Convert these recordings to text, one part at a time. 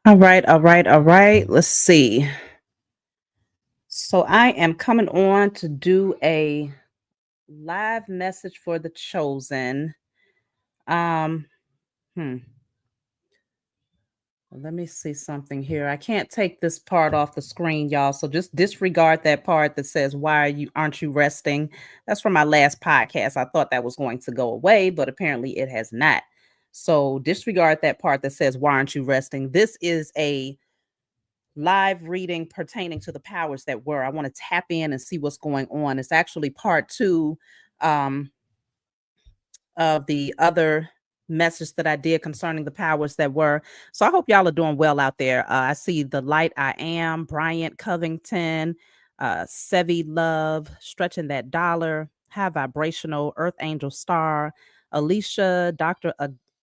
All right, all right, all right. Let's see. So I am coming on to do a live message for the chosen. Um, hmm. Let me see something here. I can't take this part off the screen, y'all. So just disregard that part that says, "Why aren't you resting?" That's from my last podcast. I thought that was going to go away, but apparently it has not. So disregard that part that says, "Why aren't you resting?" This is a live reading pertaining to the powers that were. I want to tap in and see what's going on. It's actually part two um, of the other message that I did concerning the powers that were. So I hope y'all are doing well out there. I see the light I am, Bryant Covington, Sevi Love, Stretching That Dollar, High Vibrational, Earth Angel Star, Alicia, Dr.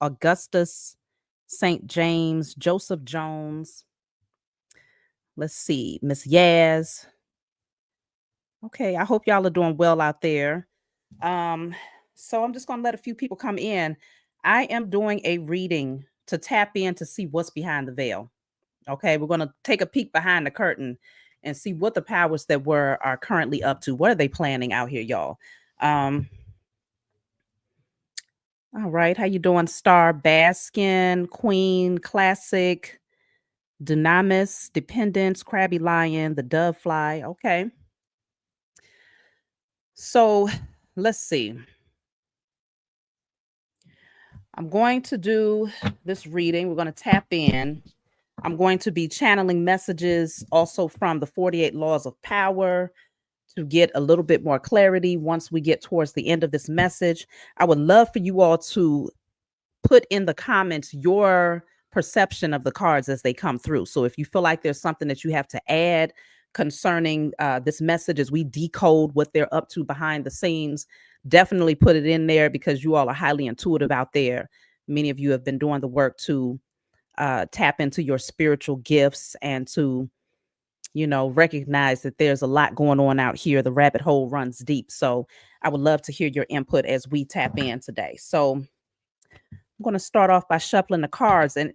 Augustus, St. James, Joseph Jones. Let's see, Miss Yaz. Okay, I hope y'all are doing well out there. Um, so I'm just gonna let a few people come in. I am doing a reading to tap in to see what's behind the veil. Okay, we're gonna take a peek behind the curtain and see what the powers that were are currently up to. What are they planning out here, y'all? Um, all right, how you doing, Star Baskin, Queen, Classic, Dynamis, Dependence, Crabby Lion, the Dove Fly. Okay. So let's see. I'm going to do this reading. We're going to tap in. I'm going to be channeling messages also from the 48 Laws of Power to get a little bit more clarity once we get towards the end of this message. I would love for you all to put in the comments your perception of the cards as they come through. So if you feel like there's something that you have to add concerning this message as we decode what they're up to behind the scenes, definitely put it in there because you all are highly intuitive out there. Many of you have been doing the work to tap into your spiritual gifts and to recognize that there's a lot going on out here. The rabbit hole runs deep. So I would love to hear your input as we tap in today. So I'm going to start off by shuffling the cards. And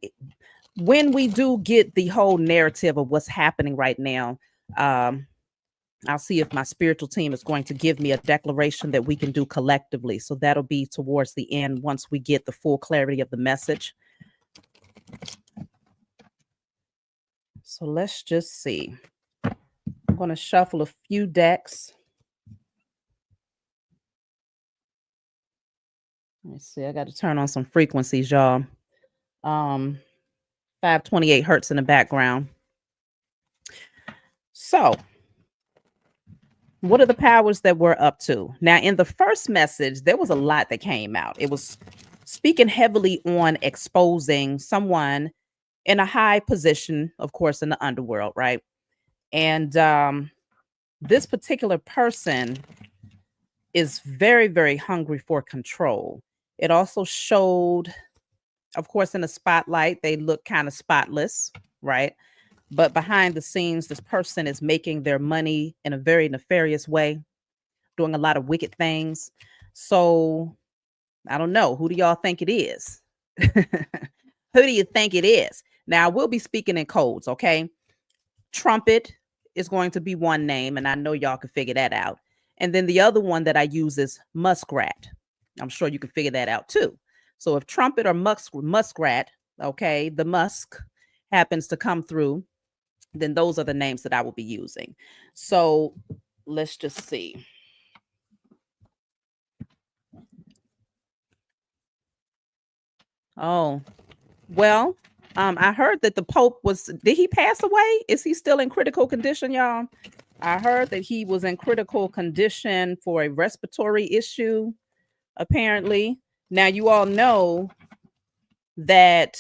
when we do get the whole narrative of what's happening right now, um, I'll see if my spiritual team is going to give me a declaration that we can do collectively. So that'll be towards the end once we get the full clarity of the message. So let's just see. I'm going to shuffle a few decks. Let's see. I got to turn on some frequencies, y'all. 528 hertz in the background. So what are the powers that we're up to? Now, in the first message, there was a lot that came out. It was speaking heavily on exposing someone in a high position, of course, in the underworld, right? And this particular person is very, very hungry for control. It also showed, of course, in the spotlight, they look kind of spotless, right? But behind the scenes, this person is making their money in a very nefarious way, doing a lot of wicked things. So I don't know. Who do y'all think it is? Who do you think it is? Now, we'll be speaking in codes, okay? Trumpet is going to be one name, and I know y'all can figure that out. And then the other one that I use is muskrat. I'm sure you can figure that out too. So if trumpet or muskrat, okay, the musk happens to come through, then those are the names that I will be using. So let's just see. Oh, well, I heard that the Pope did he pass away? Is he still in critical condition, y'all? I heard that he was in critical condition for a respiratory issue, apparently. Now, you all know that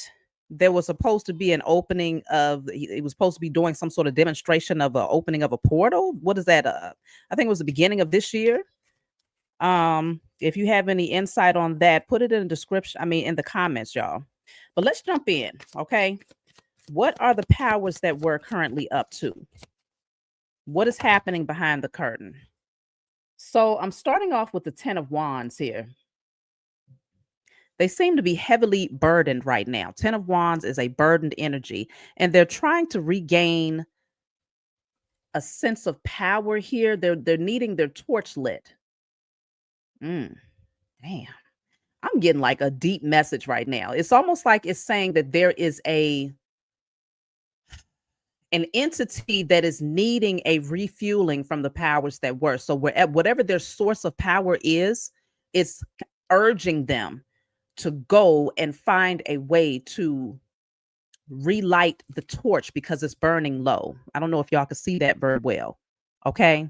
there was supposed to be an opening of, it was supposed to be doing some sort of demonstration of an opening of a portal. What is that? I think it was the beginning of this year. If you have any insight on that, put it in the description. I mean, in the comments, y'all. But let's jump in, okay? What are the powers that we're currently up to? What is happening behind the curtain? So I'm starting off with the 10 of Wands here. They seem to be heavily burdened right now. 10 of Wands is a burdened energy, and they're trying to regain a sense of power here. They're needing their torch lit. Mm, damn. I'm getting like a deep message right now. It's almost like it's saying that there is an entity that is needing a refueling from the powers that were. So whatever their source of power is, it's urging them to go and find a way to relight the torch because it's burning low. I don't know if y'all can see that very well. Okay.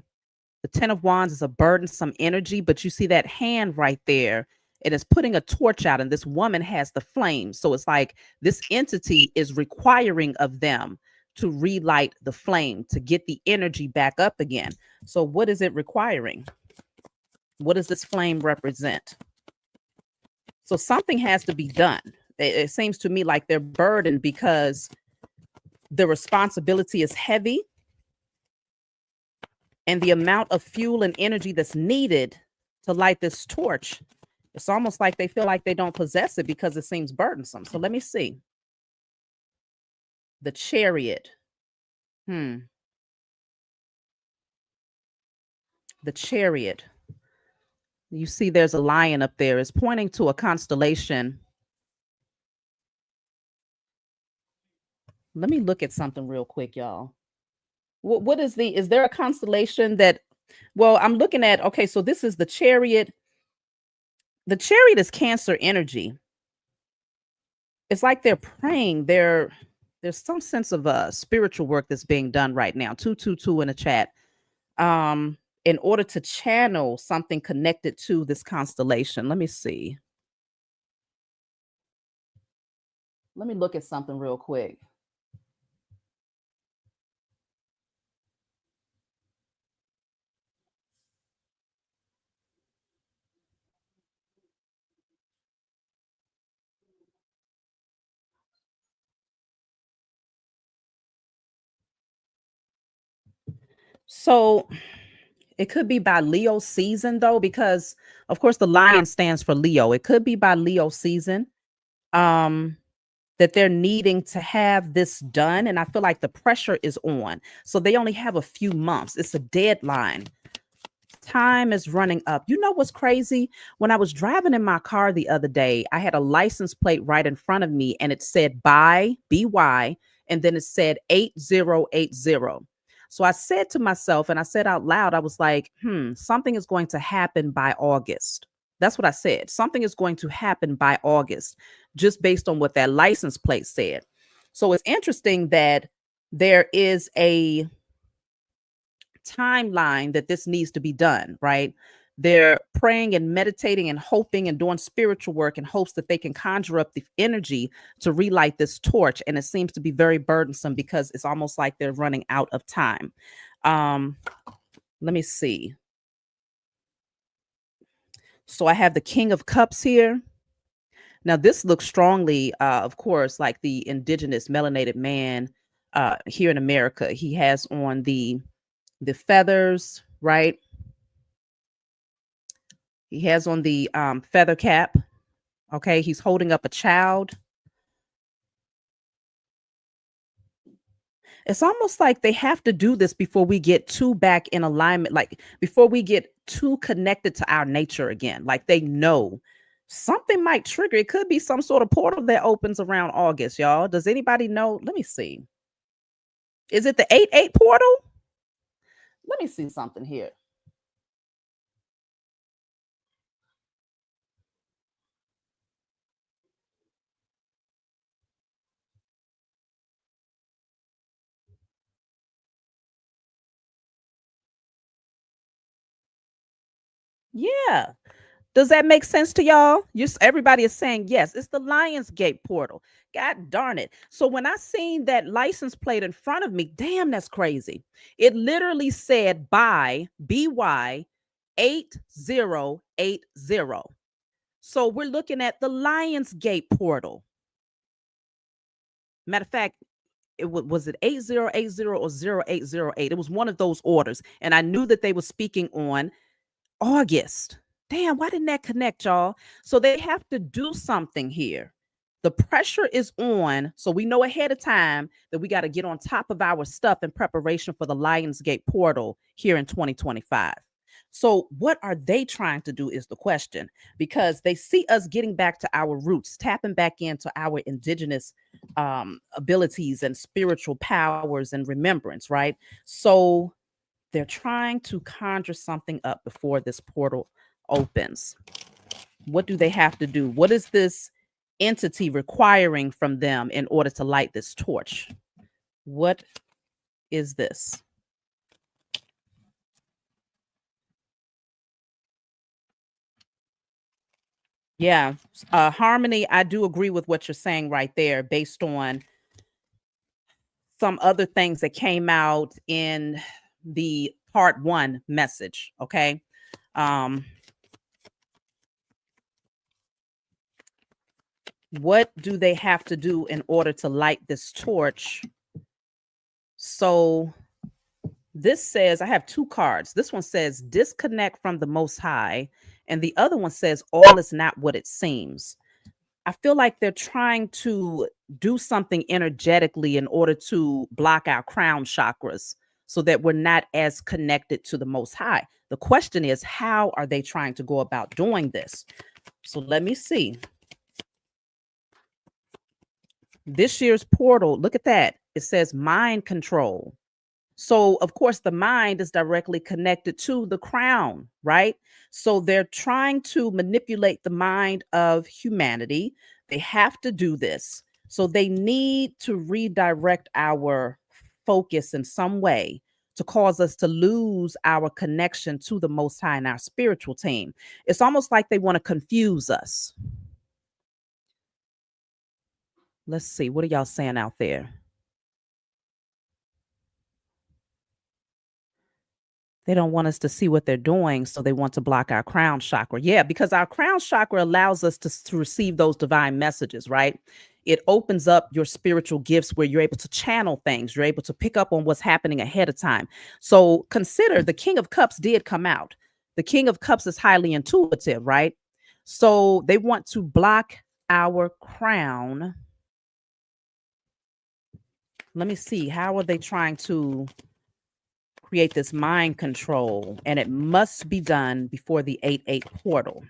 The 10 of Wands is a burdensome energy, but you see that hand right there. It is putting a torch out, and this woman has the flame. So it's like this entity is requiring of them to relight the flame to get the energy back up again. So, what is it requiring? What does this flame represent? So, something has to be done. It seems to me like they're burdened because the responsibility is heavy, and the amount of fuel and energy that's needed to light this torch, it's almost like they feel like they don't possess it because it seems burdensome. So let me see. The Chariot. The Chariot. You see there's a lion up there. It's pointing to a constellation. Let me look at something real quick, y'all. What is there a constellation that, well, I'm looking at, okay, so this is the Chariot. The Chariot is Cancer energy. It's like they're praying. There's some sense of spiritual work that's being done right now. 222 in the chat. In order to channel something connected to this constellation. Let me see. Let me look at something real quick. So it could be by Leo season though, because of course the lion stands for Leo. It could be by Leo season. That they're needing to have this done. And I feel like the pressure is on. So they only have a few months. It's a deadline. Time is running up. You know what's crazy? When I was driving in my car the other day, I had a license plate right in front of me and it said BY, and then it said 8080. So I said to myself, and I said out loud, I was like, something is going to happen by August. That's what I said. Something is going to happen by August, just based on what that license plate said. So it's interesting that there is a timeline that this needs to be done, right? They're praying and meditating and hoping and doing spiritual work in hopes that they can conjure up the energy to relight this torch. And it seems to be very burdensome because it's almost like they're running out of time. Let me see. So I have the King of Cups here. Now, this looks strongly, of course, like the indigenous melanated man here in America. He has on the feathers, right? He has on the feather cap. Okay, he's holding up a child. It's almost like they have to do this before we get too back in alignment, like before we get too connected to our nature again. Like they know something might trigger. It could be some sort of portal that opens around August, y'all. Does anybody know? Let me see. Is it the 8-8 portal? Let me see something here. Yeah. Does that make sense to y'all? Everybody is saying yes. It's the Lionsgate portal. God darn it. So when I seen that license plate in front of me, damn, that's crazy. It literally said BY 8080. So we're looking at the Lionsgate portal. Matter of fact, was it 8080 or 0808? It was one of those orders. And I knew that they were speaking on August. Damn, why didn't that connect, y'all? So they have to do something here. The pressure is on. So we know ahead of time that we got to get on top of our stuff in preparation for the Lionsgate portal here in 2025. So, what are they trying to do is the question, because they see us getting back to our roots, tapping back into our indigenous abilities and spiritual powers and remembrance, right? So, they're trying to conjure something up before this portal opens. What do they have to do? What is this entity requiring from them in order to light this torch? What is this? Yeah, Harmony, I do agree with what you're saying right there based on some other things that came out in the part one message. Okay. Um, what do they have to do in order to light this torch? So this says, I have two cards. This one says disconnect from the Most High, and the other one says all is not what it seems. I feel like they're trying to do something energetically in order to block our crown chakras so that we're not as connected to the Most High. The question is, how are they trying to go about doing this? So let me see. This year's portal, look at that. It says mind control. So, of course, the mind is directly connected to the crown, right? So, they're trying to manipulate the mind of humanity. They have to do this. So, they need to redirect our focus in some way to cause us to lose our connection to the Most High and our spiritual team. It's almost like they want to confuse us. Let's see. What are y'all saying out there? They don't want us to see what they're doing, so they want to block our crown chakra. Yeah, because our crown chakra allows us to receive those divine messages, right? It opens up your spiritual gifts where you're able to channel things. You're able to pick up on what's happening ahead of time. So consider the King of Cups did come out. The King of Cups is highly intuitive, right? So they want to block our crown. Let me see. How are they trying to create this mind control? And it must be done before the 8-8 portal.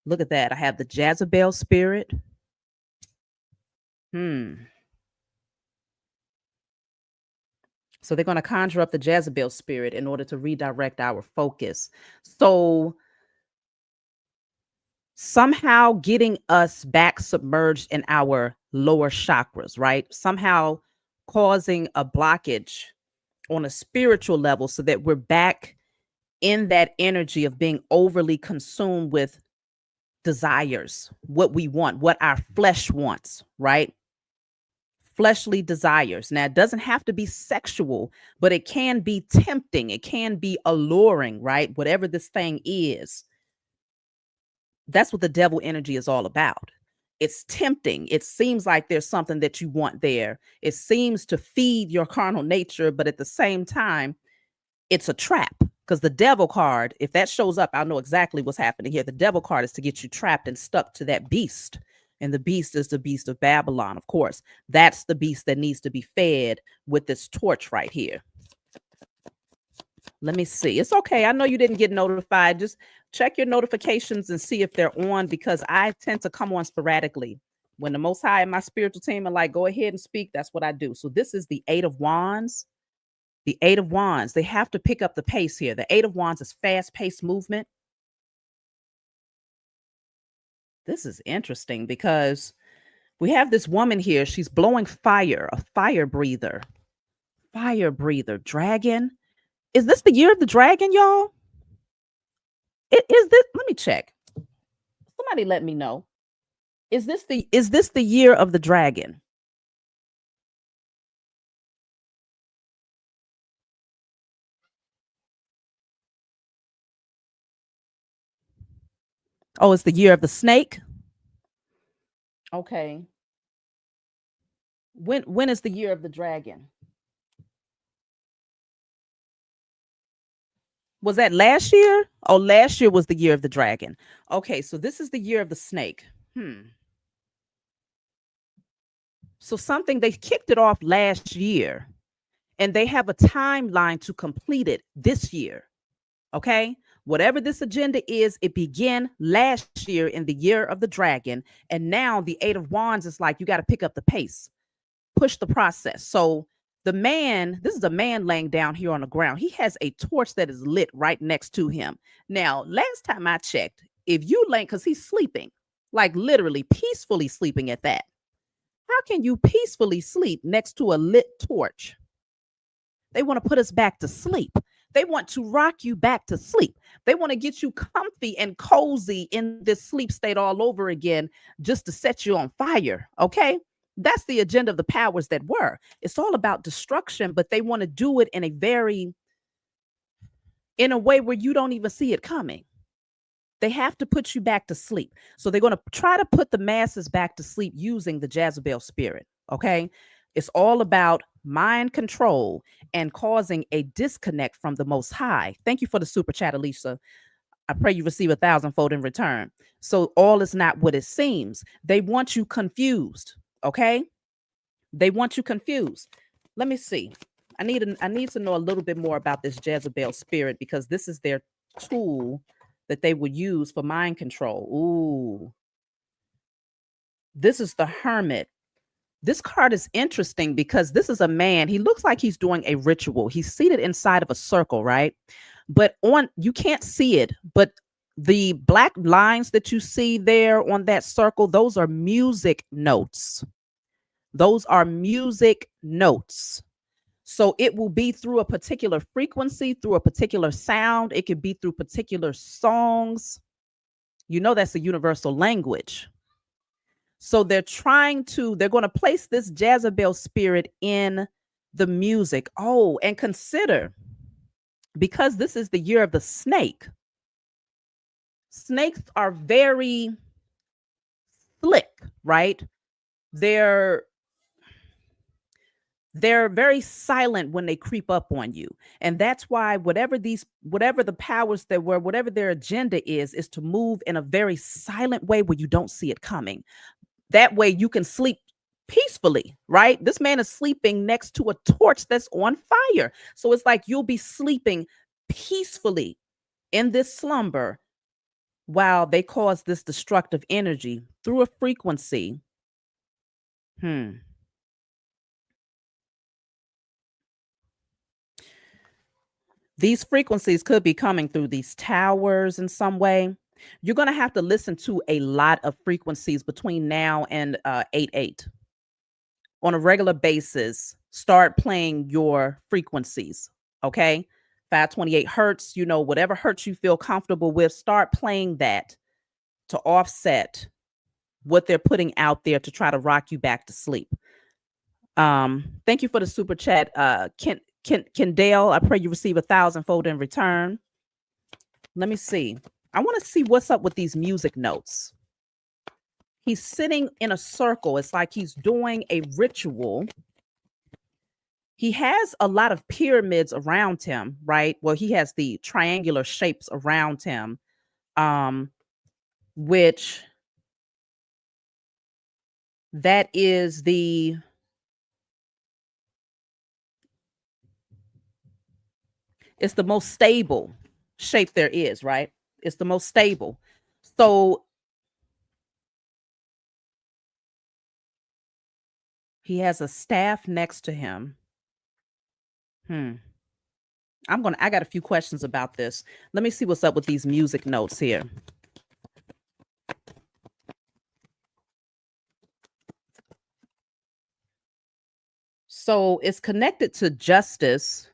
Look at that. I have the Jezebel spirit. So they're going to conjure up the Jezebel spirit in order to redirect our focus. So somehow getting us back submerged in our lower chakras, right? Somehow causing a blockage on a spiritual level so that we're back in that energy of being overly consumed with desires, what we want, what our flesh wants, right? Fleshly desires. Now, it doesn't have to be sexual, but it can be tempting. It can be alluring, right? Whatever this thing is, that's what the devil energy is all about. It's tempting. It seems like there's something that you want there. It seems to feed your carnal nature, but at the same time, it's a trap, because the devil card, if that shows up, I'll know exactly what's happening here. The devil card is to get you trapped and stuck to that beast. And the beast is the beast of Babylon, of course. That's the beast that needs to be fed with this torch right here. Let me see. It's okay. I know you didn't get notified. Just check your notifications and see if they're on, because I tend to come on sporadically. When the Most High and my spiritual team are like, go ahead and speak, that's what I do. So this is the 8 of Wands. The 8 of Wands, they have to pick up the pace here. The 8 of Wands is fast-paced movement. This is interesting because we have this woman here. She's blowing fire, a fire breather. Fire breather, dragon. Is this the year of the dragon, y'all? It is this. Let me check. Somebody let me know. Is this the year of the dragon? Oh, it's the year of the snake. Okay. When is the year of the dragon? Was that last year? Oh, last year was the year of the dragon. Okay, so this is the year of the snake. So something they kicked it off last year and they have a timeline to complete it this year. Okay? Whatever this agenda is, it began last year in the year of the dragon. And now the Eight of Wands is like, you got to pick up the pace, push the process. So the man, this is a man laying down here on the ground. He has a torch that is lit right next to him. Now, last time I checked, if you lay, because he's sleeping, like literally peacefully sleeping at that. How can you peacefully sleep next to a lit torch? They want to put us back to sleep. They want to rock you back to sleep. They want to get you comfy and cozy in this sleep state all over again just to set you on fire. Okay. That's the agenda of the powers that were. It's all about destruction, but they want to do it in a way where you don't even see it coming. They have to put you back to sleep. So they're going to try to put the masses back to sleep using the Jezebel spirit. Okay. It's all about mind control and causing a disconnect from the Most High. Thank you for the super chat, Alicia. I pray you receive 1,000-fold in return. So all is not what it seems. They want you confused. Okay. They want you confused. Let me see. I need to know a little bit more about this Jezebel spirit because this is their tool that they would use for mind control. Ooh. This is the Hermit. This card is interesting because this is a man. He looks like he's doing a ritual. He's seated inside of a circle, right? But you can't see it, but the black lines that you see there on that circle, those are music notes. Those are music notes. So it will be through a particular frequency, through a particular sound. It could be through particular songs. You know, that's a universal language. So they're going to place this Jezebel spirit in the music. Oh, and consider, because this is the year of the snake, snakes are very slick, right? They're very silent when they creep up on you. And that's why whatever the powers that were, whatever their agenda is to move in a very silent way where you don't see it coming. That way you can sleep peacefully, right? This man is sleeping next to a torch that's on fire. So it's like you'll be sleeping peacefully in this slumber while they cause this destructive energy through a frequency. These frequencies could be coming through these towers in some way. You're going to have to listen to a lot of frequencies between now and 8/8 on a regular basis. Start playing your frequencies. Okay. 528 hertz, whatever hertz you feel comfortable with, start playing that to offset what they're putting out there to try to rock you back to sleep. Thank you for the super chat. Kendale, I pray you receive 1,000-fold in return. Let me see. I want to see what's up with these music notes. He's sitting in a circle. It's like he's doing a ritual. He has a lot of pyramids around him, right? Well, he has the triangular shapes around him, which that is it's the most stable shape there is, right? It's the most stable. So he has a staff next to him. I got a few questions about this. Let me see what's up with these music notes here. So it's connected to justice.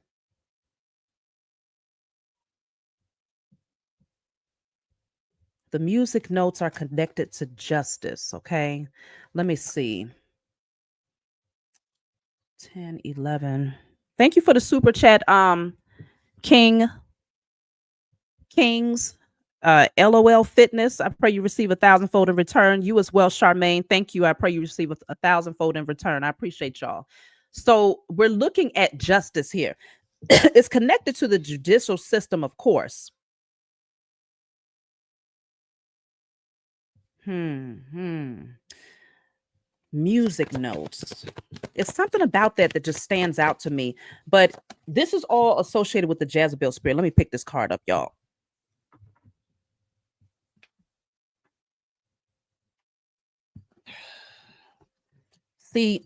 The music notes are connected to justice. Okay. Let me see. 10, 11. Thank you for the super chat. Kings, LOL Fitness. I pray you receive 1,000-fold in return. You as well, Charmaine. Thank you. I pray you receive 1,000-fold in return. I appreciate y'all. So we're looking at justice here. It's connected to the judicial system, of course. Hmm. Music notes. It's something about that just stands out to me. But this is all associated with the Jezebel spirit. Let me pick this card up, y'all. See,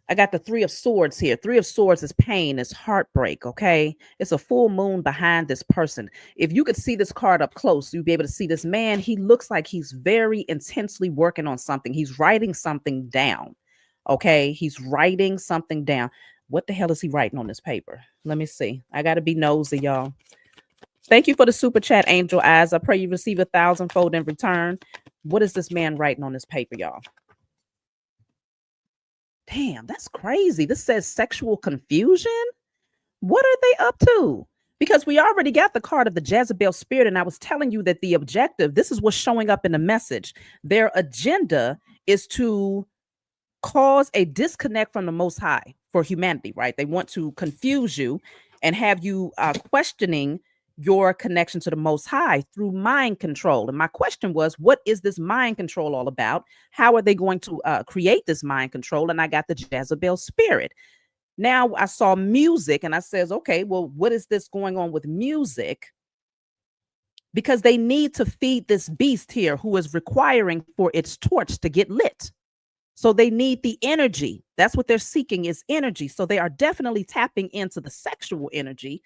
I got the Three of Swords here. Three of Swords is pain, is heartbreak. Okay. It's a full moon behind this person. If you could see this card up close, you'd be able to see this man. He looks like he's very intensely working on something. He's writing something down. Okay. He's writing something down. What the hell is he writing on this paper? Let me see. I got to be nosy, y'all. Thank you for the super chat, Angel Eyes. I pray you receive 1,000-fold in return. What is this man writing on this paper, y'all? Damn, that's crazy. This says sexual confusion. What are they up to? Because we already got the card of the Jezebel spirit, and I was telling you that the objective, this is what's showing up in the message. Their agenda is to cause a disconnect from the Most High for humanity, right? They want to confuse you and have you questioning your connection to the Most High through mind control. And my question was, what is this mind control all about? How are they going to create this mind control? And I got the Jezebel spirit. Now I saw music and I says, okay, well, what is this going on with music? Because they need to feed this beast here who is requiring for its torch to get lit. So they need the energy. That's what they're seeking, is energy. So they are definitely tapping into the sexual energy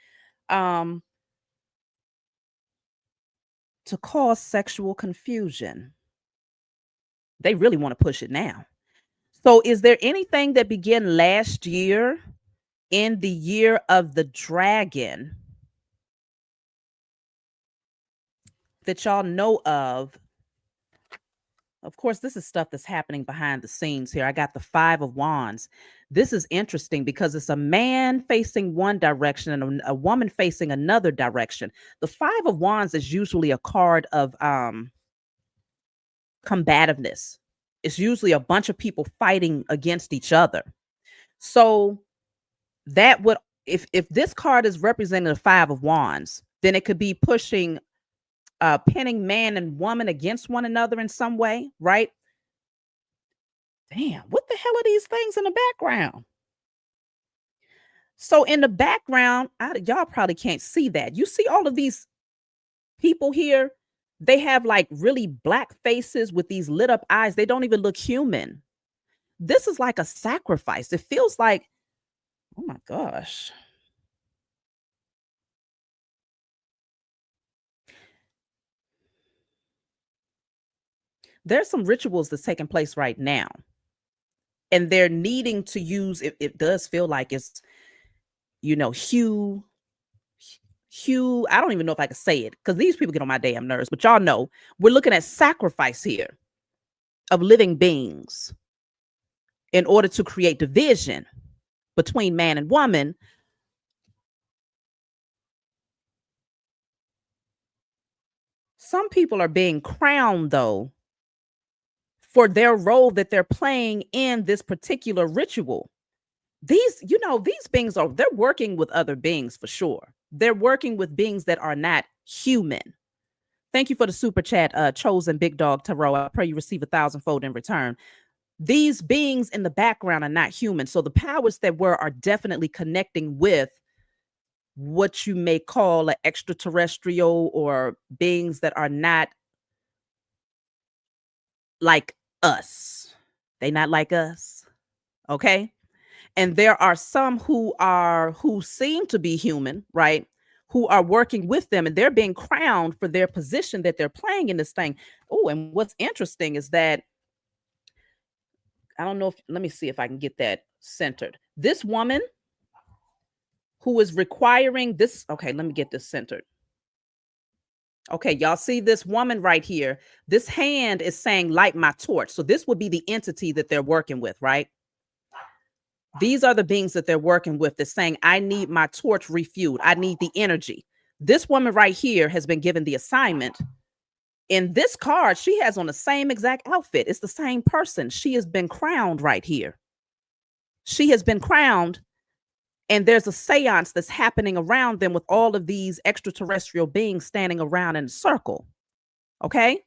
to cause sexual confusion. They really want to push it now. So is there anything that began last year in the year of the dragon that y'all know of? Of course, this is stuff that's happening behind the scenes here. I got the Five of Wands. This is interesting because it's a man facing one direction and a woman facing another direction. The Five of Wands is usually a card of combativeness. It's usually a bunch of people fighting against each other. So that would, if this card is representing the Five of Wands, then it could be pushing pinning man and woman against one another in some way, right? Damn, what the hell are these things in the background? So in the background, y'all probably can't see that. You see all of these people here, they have like really black faces with these lit up eyes. They don't even look human. This is like a sacrifice. It feels like, oh my gosh. There's some rituals that's taking place right now. And they're needing to use, it does feel like it's, Hugh, I don't even know if I can say it because these people get on my damn nerves, but y'all know we're looking at sacrifice here of living beings in order to create division between man and woman. Some people are being crowned, though, for their role that they're playing in this particular ritual. These beings they're working with other beings for sure. They're working with beings that are not human. Thank you for the super chat, Chosen Big Dog Tarot. I pray you receive 1,000-fold in return. These beings in the background are not human. So the powers that were are definitely connecting with what you may call an extraterrestrial or beings that are not like us. They not like us. Okay. And there are some who seem to be human, right? Who are working with them and they're being crowned for their position that they're playing in this thing. Oh, and what's interesting is that I don't know if, let me see if I can get that centered. This woman who is requiring this, okay, let me get this centered. Okay, y'all see this woman right here. This hand is saying, light my torch. So this would be the entity that they're working with, right? These are the beings that they're working with that's saying, I need my torch refueled. I need the energy. This woman right here has been given the assignment. In this card, she has on the same exact outfit. It's the same person. She has been crowned right here. She has been crowned And there's a seance that's happening around them with all of these extraterrestrial beings standing around in a circle. Okay.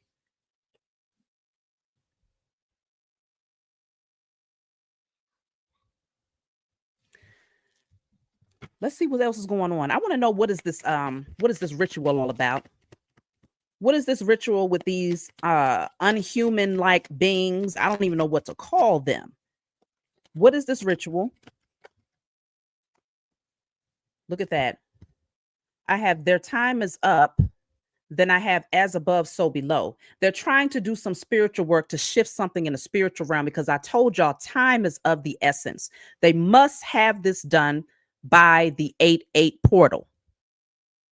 Let's see what else is going on. I want to know, what is this ritual all about? What is this ritual with these unhuman like beings? I don't even know what to call them. What is this ritual? Look at that. I have their time is up. Then I have as above, so below. They're trying to do some spiritual work to shift something in the spiritual realm because I told y'all time is of the essence. They must have this done by the 8-8 portal.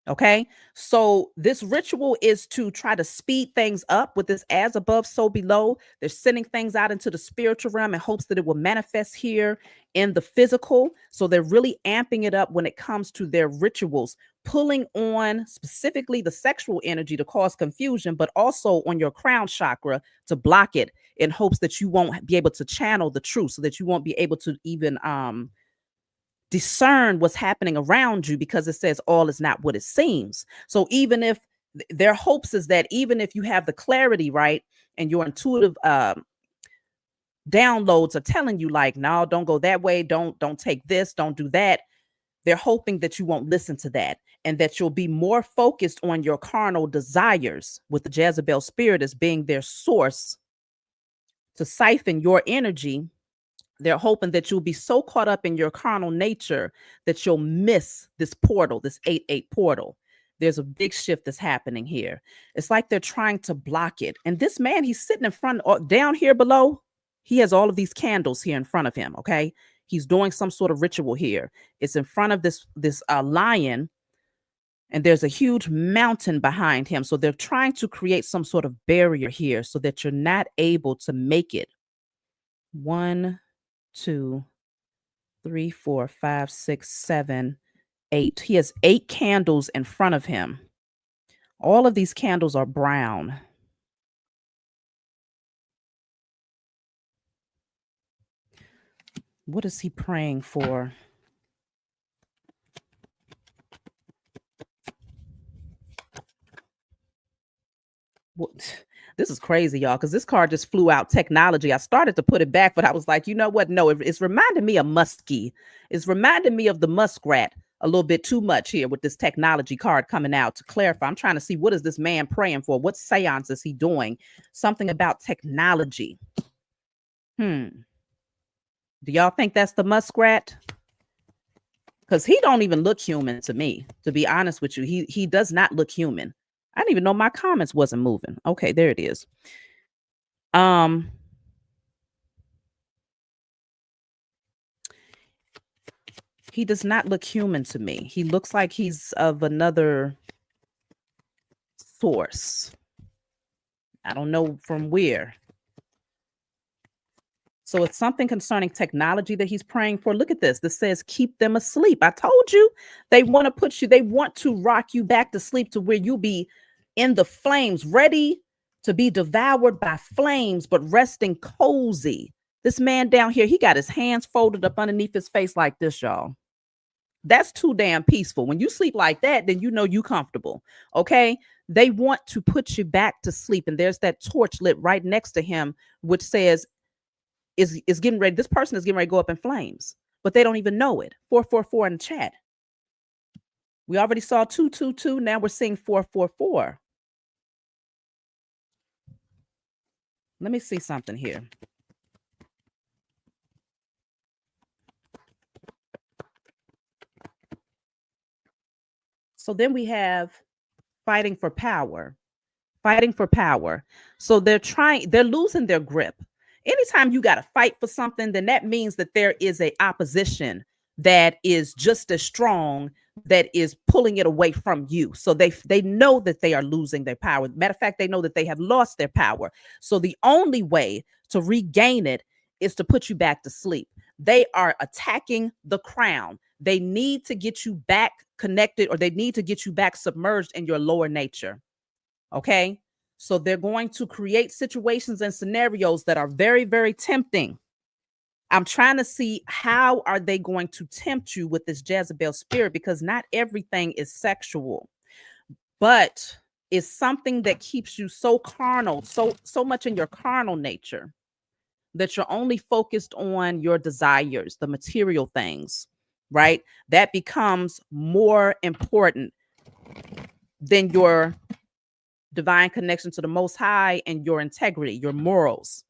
Okay. So this ritual is to try to speed things up with this as above, so below. They're sending things out into the spiritual realm in hopes that it will manifest here in the physical. So they're really amping it up when it comes to their rituals, pulling on specifically the sexual energy to cause confusion, but also on your crown chakra to block it in hopes that you won't be able to channel the truth, so that you won't be able to even discern what's happening around you, because it says all is not what it seems. So even if their hopes is that even if you have the clarity, right, and your intuitive downloads are telling you like, no, don't go that way, don't take this, don't do that, they're hoping that you won't listen to that, and that you'll be more focused on your carnal desires, with the Jezebel spirit as being their source to siphon your energy. They're hoping that you'll be so caught up in your carnal nature that you'll miss this portal, this 8-8 portal. There's a big shift that's happening here. It's like they're trying to block it. And this man, he's sitting in front, or down here below. He has all of these candles here in front of him. Okay. He's doing some sort of ritual here. It's in front of this lion, and there's a huge mountain behind him. So they're trying to create some sort of barrier here so that you're not able to make it. 1, 2, 3, 4, 5, 6, 7, 8. He has 8 candles in front of him. All of these candles are brown. What is he praying for? What? This is crazy, y'all, because this card just flew out. Technology. I started to put it back, but I was like, you know what? No, it's reminding me of Muskie. It's reminding me of the muskrat a little bit too much here with this technology card coming out. To clarify, I'm trying to see, what is this man praying for? What seance is he doing? Something about technology. Do y'all think that's the muskrat? Because he don't even look human to me, to be honest with you. He does not look human. I didn't even know my comments wasn't moving. Okay, there it is. He does not look human to me. He looks like he's of another source. I don't know from where. So it's something concerning technology that he's praying for. Look at this. This says, keep them asleep. I told you they want to rock you back to sleep, to where you'll be in the flames, ready to be devoured by flames, but resting cozy. This man down here, he got his hands folded up underneath his face like this, y'all. That's too damn peaceful. When you sleep like that, then you know you comfortable. Okay. They want to put you back to sleep. And there's that torch lit right next to him, which says, is getting ready. This person is getting ready to go up in flames, but they don't even know it. 444 in the chat. We already saw 222. Now we're seeing 444. Let me see something here. So then we have fighting for power. Fighting for power. So they're losing their grip. Anytime you got to fight for something, then that means that there is a opposition that is just as strong, that is pulling it away from you. So they know that they are losing their power. Matter of fact, they know that they have lost their power. So the only way to regain it is to put you back to sleep. They are attacking the crown. They need to get you back connected, or they need to get you back submerged in your lower nature. Okay. So they're going to create situations and scenarios that are very, very tempting. I'm trying to see how are they going to tempt you with this Jezebel spirit, because not everything is sexual, but it's something that keeps you so carnal, so much in your carnal nature, that you're only focused on your desires, the material things, right? That becomes more important than your divine connection to the Most High and your integrity, your morals,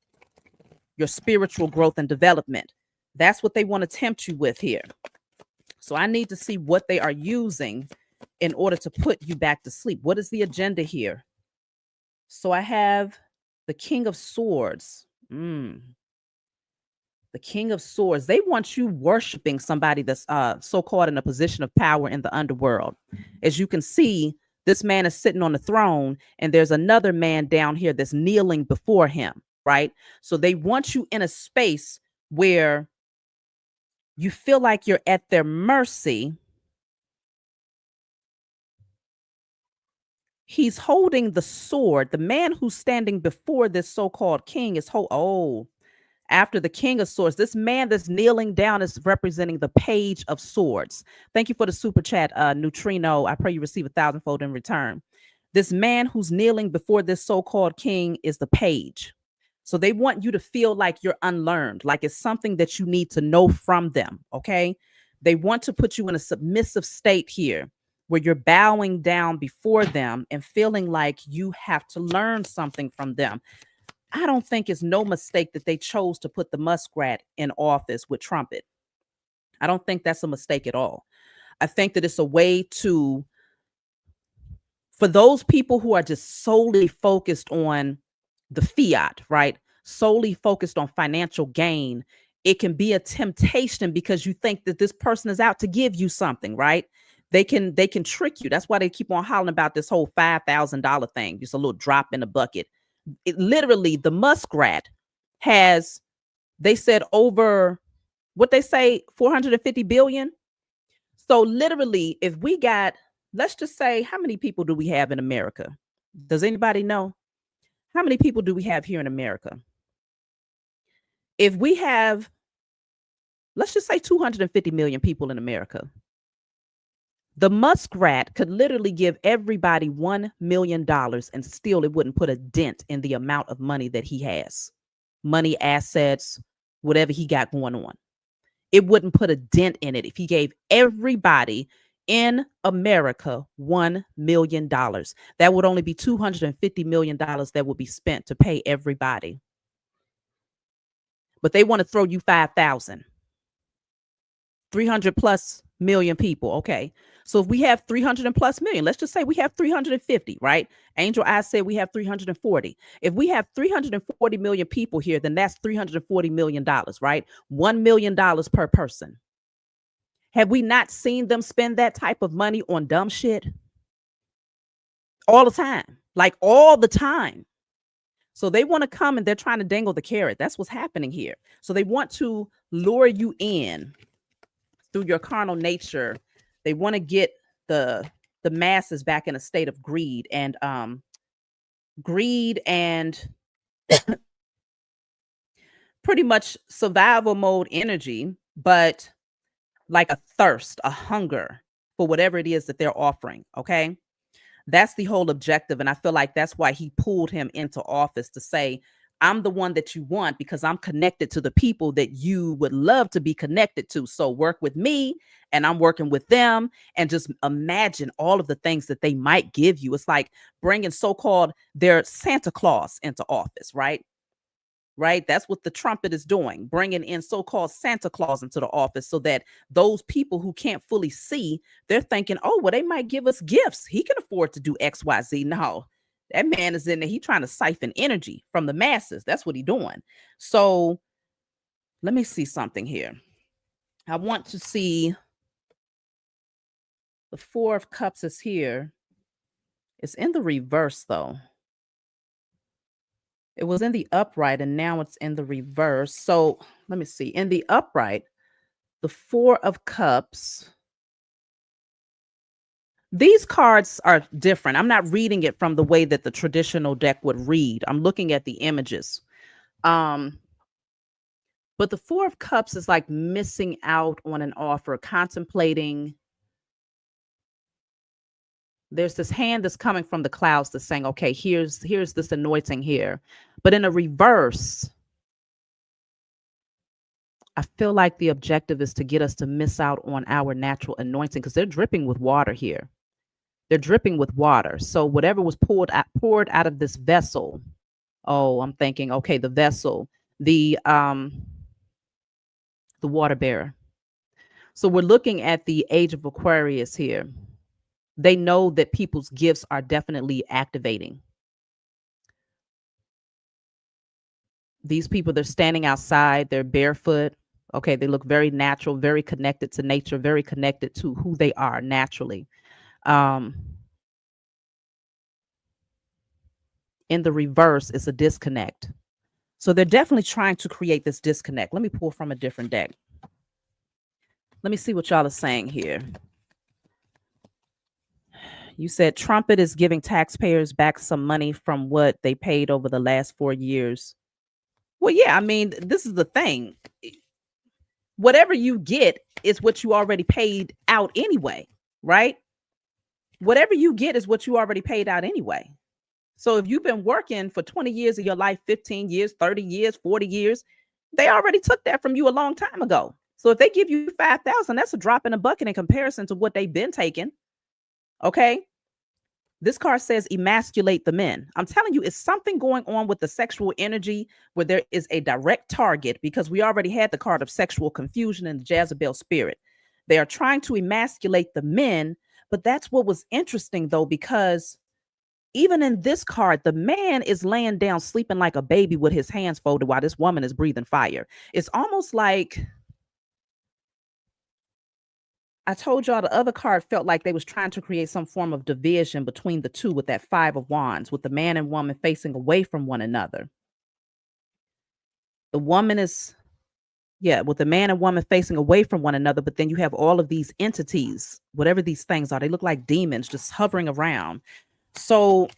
your spiritual growth and development. That's what they want to tempt you with here. So I need to see what they are using in order to put you back to sleep. What is the agenda here? So I have the King of Swords. The King of Swords. They want you worshiping somebody that's so-called in a position of power in the underworld. As you can see, this man is sitting on the throne, and there's another man down here that's kneeling before him, right? So they want you in a space where you feel like you're at their mercy. He's holding the sword. The man who's standing before this so-called king is after the King of Swords. This man that's kneeling down is representing the Page of Swords. Thank you for the super chat, Neutrino. I pray you receive 1,000-fold in return. This man who's kneeling before this so-called king is the page. So they want you to feel like you're unlearned, like it's something that you need to know from them, okay? They want to put you in a submissive state here where you're bowing down before them and feeling like you have to learn something from them. I don't think it's no mistake that they chose to put the muskrat in office with Trumpet. I don't think that's a mistake at all. I think that it's a way to, for those people who are just solely focused on the fiat, right? Solely focused on financial gain, it can be a temptation because you think that this person is out to give you something, right? They can trick you. That's why they keep on hollering about this whole $5,000 thing, just a little drop in the bucket. It literally, the muskrat has, they said over, what they say, 450 billion. So literally, if we got, let's just say, how many people do we have in America? Does anybody know? How many people do we have here in America? If we have, let's just say 250 million people in America, the muskrat could literally give everybody $1 million and still it wouldn't put a dent in the amount of money that he has. Money, assets, whatever he got going on. It wouldn't put a dent in it if he gave everybody in America $1 million. That would only be $250 million that would be spent to pay everybody. But they want to throw you 5,000. 300 plus million people. Okay. So if we have 300 and plus million, let's just say we have 350, right? Angel Eyes said we have 340. If we have 340 million people here, then that's $340 million, right? $1 million per person. Have we not seen them spend that type of money on dumb shit? All the time. Like all the time. So they want to come and they're trying to dangle the carrot. That's what's happening here. So they want to lure you in through your carnal nature. They want to get the masses back in a state of greed and pretty much survival mode energy, but like a thirst, a hunger for whatever it is that they're offering. Okay. That's the whole objective. And I feel like that's why he pulled him into office, to say, I'm the one that you want because I'm connected to the people that you would love to be connected to. So work with me and I'm working with them, and just imagine all of the things that they might give you. It's like bringing so-called their Santa Claus into office, right? Right? That's what the trumpet is doing, bringing in so-called Santa Claus into the office so that those people who can't fully see, they're thinking, oh, well, they might give us gifts. He can afford to do X, Y, Z. No, that man is in there. He's trying to siphon energy from the masses. That's what he's doing. So let me see something here. I want to see the Four of Cups is here. It's in the reverse, though. It was in the upright and now it's in the reverse. So let me see. In the upright, the Four of Cups. These cards are different. I'm not reading it from the way that the traditional deck would read. I'm looking at the images. But the Four of Cups is like missing out on an offer, contemplating. There's this hand that's coming from the clouds that's saying, okay, here's this anointing here. But in a reverse, I feel like the objective is to get us to miss out on our natural anointing because they're dripping with water here. They're dripping with water. So whatever was poured out of this vessel. Oh, I'm thinking, okay, the vessel, the water bearer. So we're looking at the age of Aquarius here. They know that people's gifts are definitely activating. These people, they're standing outside, they're barefoot. Okay, they look very natural, very connected to nature, very connected to who they are naturally. In the reverse, it's a disconnect. So they're definitely trying to create this disconnect. Let me pull from a different deck. Let me see what y'all are saying here. You said Trumpet is giving taxpayers back some money from what they paid over the last 4 years. Well, yeah, I mean, this is the thing. Whatever you get is what you already paid out anyway, right? Whatever you get is what you already paid out anyway. So if you've been working for 20 years of your life, 15 years, 30 years, 40 years, they already took that from you a long time ago. So if they give you 5,000, that's a drop in a bucket in comparison to what they've been taking. Okay. This card says emasculate the men. I'm telling you, it's something going on with the sexual energy where there is a direct target because we already had the card of sexual confusion and the Jezebel spirit. They are trying to emasculate the men, but that's what was interesting though, because even in this card, the man is laying down sleeping like a baby with his hands folded while this woman is breathing fire. It's almost like I told y'all the other card felt like they was trying to create some form of division between the two with that 5 of wands, with the man and woman facing away from one another. The woman is, yeah, with the man and woman facing away from one another, but then you have all of these entities, whatever these things are, they look like demons just hovering around. So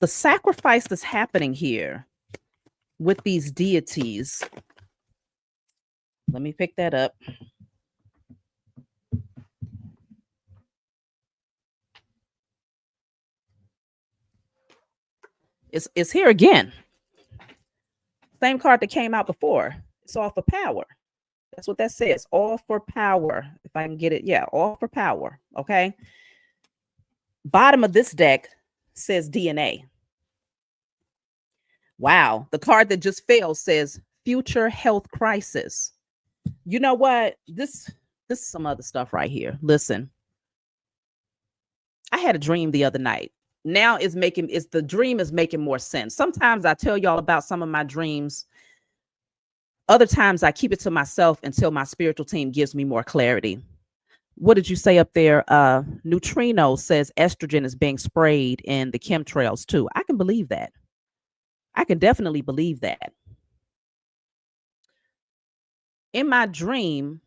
the sacrifice that's happening here with these deities, let me pick that up. It's here again. Same card that came out before. It's all for power. That's what that says. All for power. If I can get it. Yeah, all for power. Okay. Bottom of this deck says DNA. Wow. The card that just fell says future health crisis. You know what? This is some other stuff right here. Listen. I had a dream the other night. Now the dream is making more sense. Sometimes I tell y'all about some of my dreams. Other times I keep it to myself until my spiritual team gives me more clarity. What did you say up there? Neutrino says estrogen is being sprayed in the chemtrails too. I can believe that. I can definitely believe that. In my dream,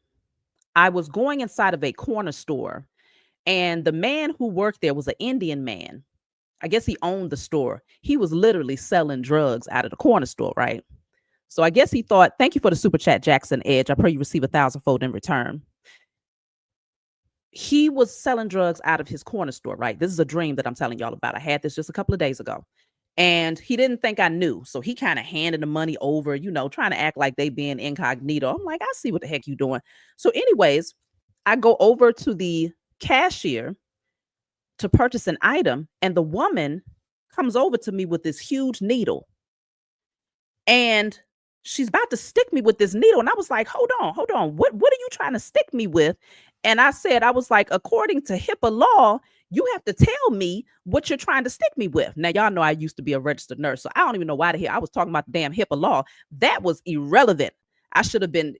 I was going inside of a corner store, and the man who worked there was an Indian man. I guess he owned the store. He was literally selling drugs out of the corner store, right? So I guess he thought, thank you for the super chat, Jackson Edge. I pray you receive 1,000-fold in return. He was selling drugs out of his corner store, right? This is a dream that I'm telling y'all about. I had this just a couple of days ago. And he didn't think I knew. So he kind of handed the money over, trying to act like they being incognito. I'm like, I see what the heck you doing. So anyways, I go over to the cashier to purchase an item, and the woman comes over to me with this huge needle. And she's about to stick me with this needle. And I was like, hold on. What are you trying to stick me with? And I said, I was like, according to HIPAA law, you have to tell me what you're trying to stick me with. Now, y'all know I used to be a registered nurse, so I don't even know why the hell I was talking about the damn HIPAA law. That was irrelevant. I should have been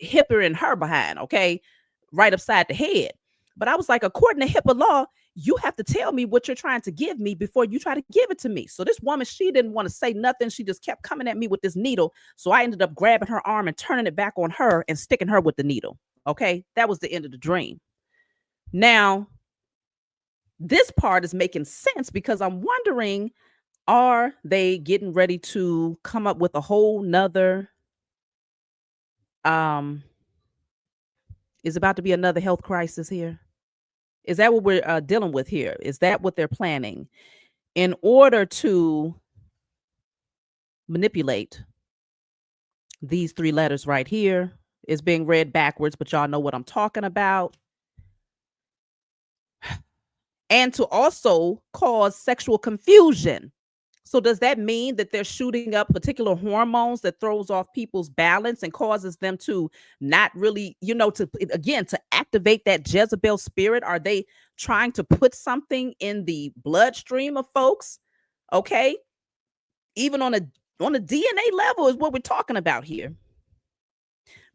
hipper in her behind, okay? Right upside the head. But I was like, according to HIPAA law, you have to tell me what you're trying to give me before you try to give it to me. So this woman, she didn't want to say nothing. She just kept coming at me with this needle. So I ended up grabbing her arm and turning it back on her and sticking her with the needle. Okay, that was the end of the dream. Now, this part is making sense because I'm wondering, Are they getting ready to come up with a whole nother um is about to be another health crisis here? Is that what we're dealing with here? Is that what they're planning in order to manipulate these three letters right here? Is being read backwards, but y'all know what I'm talking about. And to also cause sexual confusion. So does that mean that they're shooting up particular hormones that throws off people's balance and causes them to not really, to again to activate that Jezebel spirit? Are they trying to put something in the bloodstream of folks? Okay, even on a DNA level is what we're talking about here.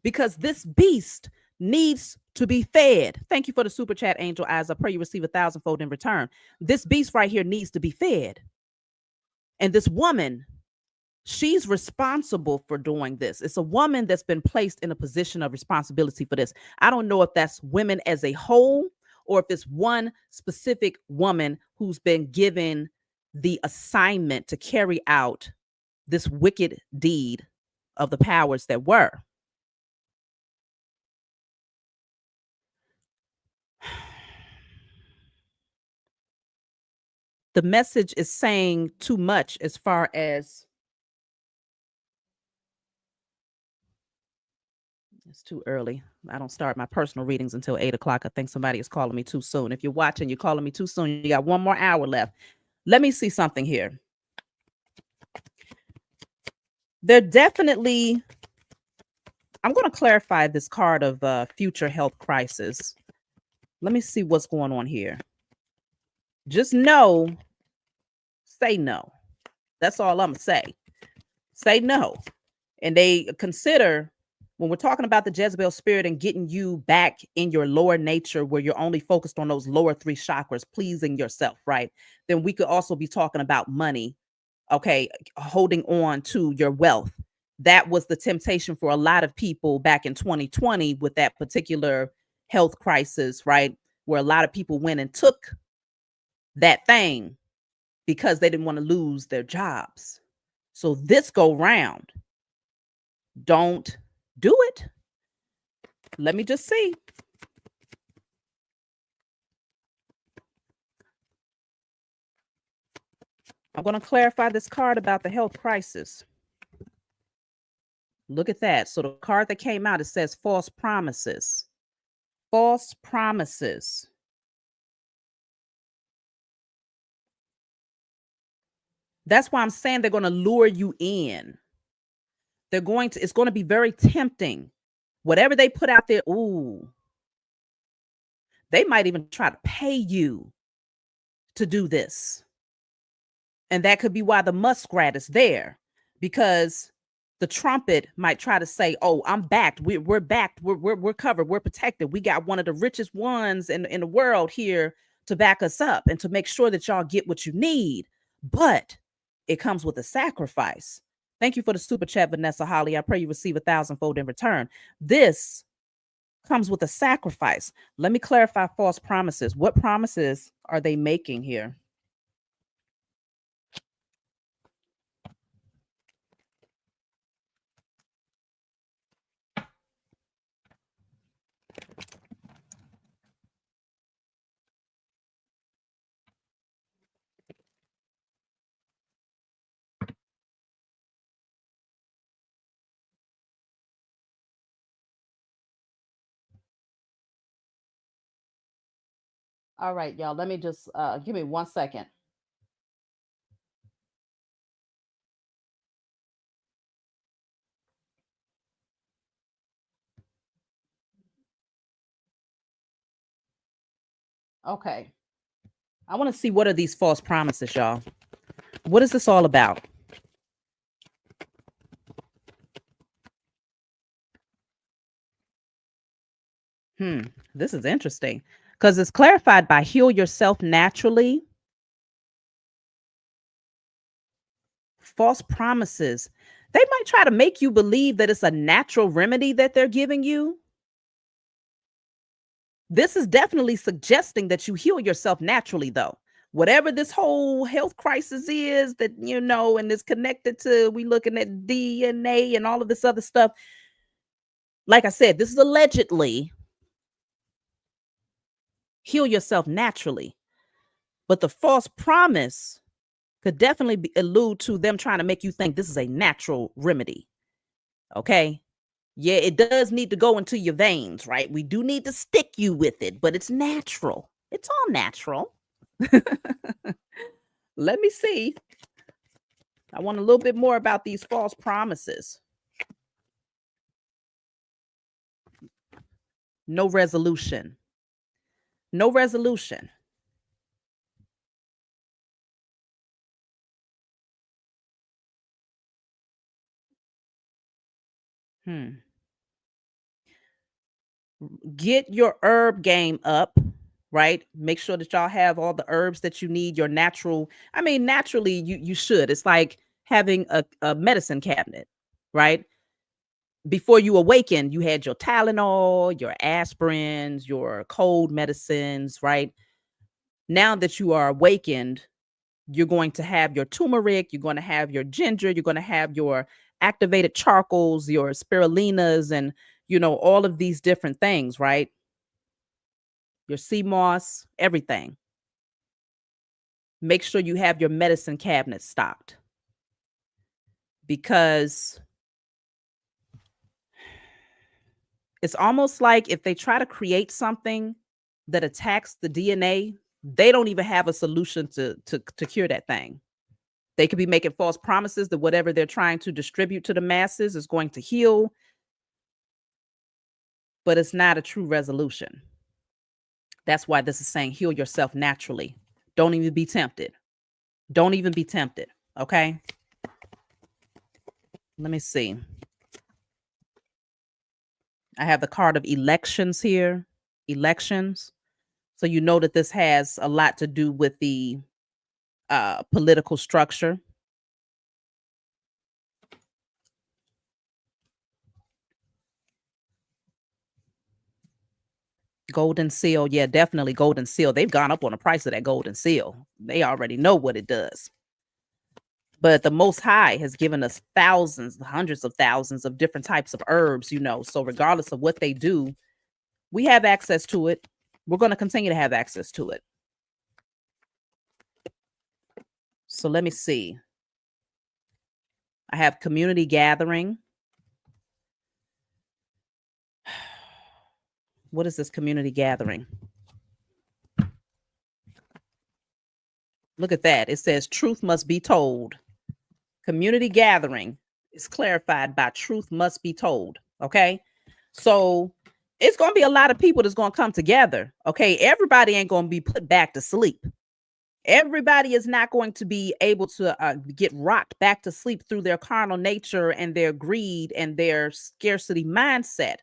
Because this beast needs to be fed. Thank you for the super chat, Angel Eyes. I pray you receive 1,000-fold in return. This beast right here needs to be fed. And this woman, she's responsible for doing this. It's a woman that's been placed in a position of responsibility for this. I don't know if that's women as a whole or if it's one specific woman who's been given the assignment to carry out this wicked deed of the powers that were. The message is saying too much as far as it's too early. I don't start my personal readings until 8 o'clock. I think somebody is calling me too soon. If you're watching, you're calling me too soon. You got 1 more hour left. Let me see something here. They're definitely, I'm going to clarify this card of future health crisis. Let me see what's going on here. Just know, say no. That's all I'm going to say. Say no. And they consider, when we're talking about the Jezebel spirit and getting you back in your lower nature where you're only focused on those lower 3 chakras, pleasing yourself, right? Then we could also be talking about money, okay, holding on to your wealth. That was the temptation for a lot of people back in 2020 with that particular health crisis, right? Where a lot of people went and took that thing because they didn't want to lose their jobs. So this go round, don't do it. Let me just see. I'm going to clarify this card about the health crisis. Look at that. So the card that came out, it says false promises. False promises. That's why I'm saying they're going to lure you in. It's going to be very tempting. Whatever they put out there, ooh, they might even try to pay you to do this. And that could be why the muskrat is there, because the trumpet might try to say, oh, I'm backed. We're backed. We're covered. We're protected. We got one of the richest ones in the world here to back us up and to make sure that y'all get what you need. But it comes with a sacrifice. Thank you for the super chat, Vanessa Holly. I pray you receive 1,000-fold in return. This comes with a sacrifice. Let me clarify false promises. What promises are they making here? All right, y'all. Let me just give me 1 second. Okay. I want to see, what are these false promises, y'all? What is this all about? This is interesting because it's clarified by heal yourself naturally. False promises. They might try to make you believe that it's a natural remedy that they're giving you. This is definitely suggesting that you heal yourself naturally, though. whatever this whole health crisis is that, and is connected to, we looking at DNA and all of this other stuff. Like I said, this is allegedly heal yourself naturally. But the false promise could definitely allude to them trying to make you think this is a natural remedy. Okay. Yeah, it does need to go into your veins, right? We do need to stick you with it, but it's natural. It's all natural. Let me see. I want a little bit more about these false promises. No resolution. No resolution. Get your herb game up, right? Make sure that y'all have all the herbs that you need, your natural. I mean, naturally, you should. It's like having a medicine cabinet, right? Before you awakened, you had your Tylenol, your aspirins, your cold medicines, right? Now that you are awakened, you're going to have your turmeric, you're going to have your ginger, you're going to have your activated charcoals, your spirulinas, and all of these different things, right? Your sea moss, everything. Make sure you have your medicine cabinet stocked, because it's almost like if they try to create something that attacks the DNA, they don't even have a solution to cure that thing. They could be making false promises that whatever they're trying to distribute to the masses is going to heal, but it's not a true resolution. That's why this is saying heal yourself naturally. Don't even be tempted. Don't even be tempted. Okay. Let me see. I have the card of elections here. Elections. So you know that this has a lot to do with the political structure. Golden seal. Yeah, definitely golden seal. They've gone up on the price of that golden seal. They already know what it does. But the Most High has given us thousands, hundreds of thousands of different types of herbs, So regardless of what they do, we have access to it. We're going to continue to have access to it. So let me see. I have community gathering. What is this community gathering? Look at that. It says truth must be told. Community gathering is clarified by truth must be told. Okay. So it's going to be a lot of people that's going to come together. Okay. Everybody ain't going to be put back to sleep. Everybody is not going to be able to get rocked back to sleep through their carnal nature and their greed and their scarcity mindset.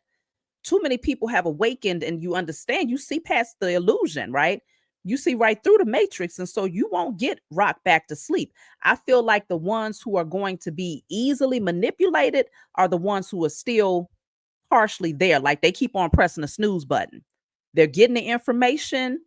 Too many people have awakened, and you understand, you see past the illusion, right? You see right through the matrix. And so you won't get rocked back to sleep. I feel like the ones who are going to be easily manipulated are the ones who are still partially there. Like they keep on pressing the snooze button. They're getting the information.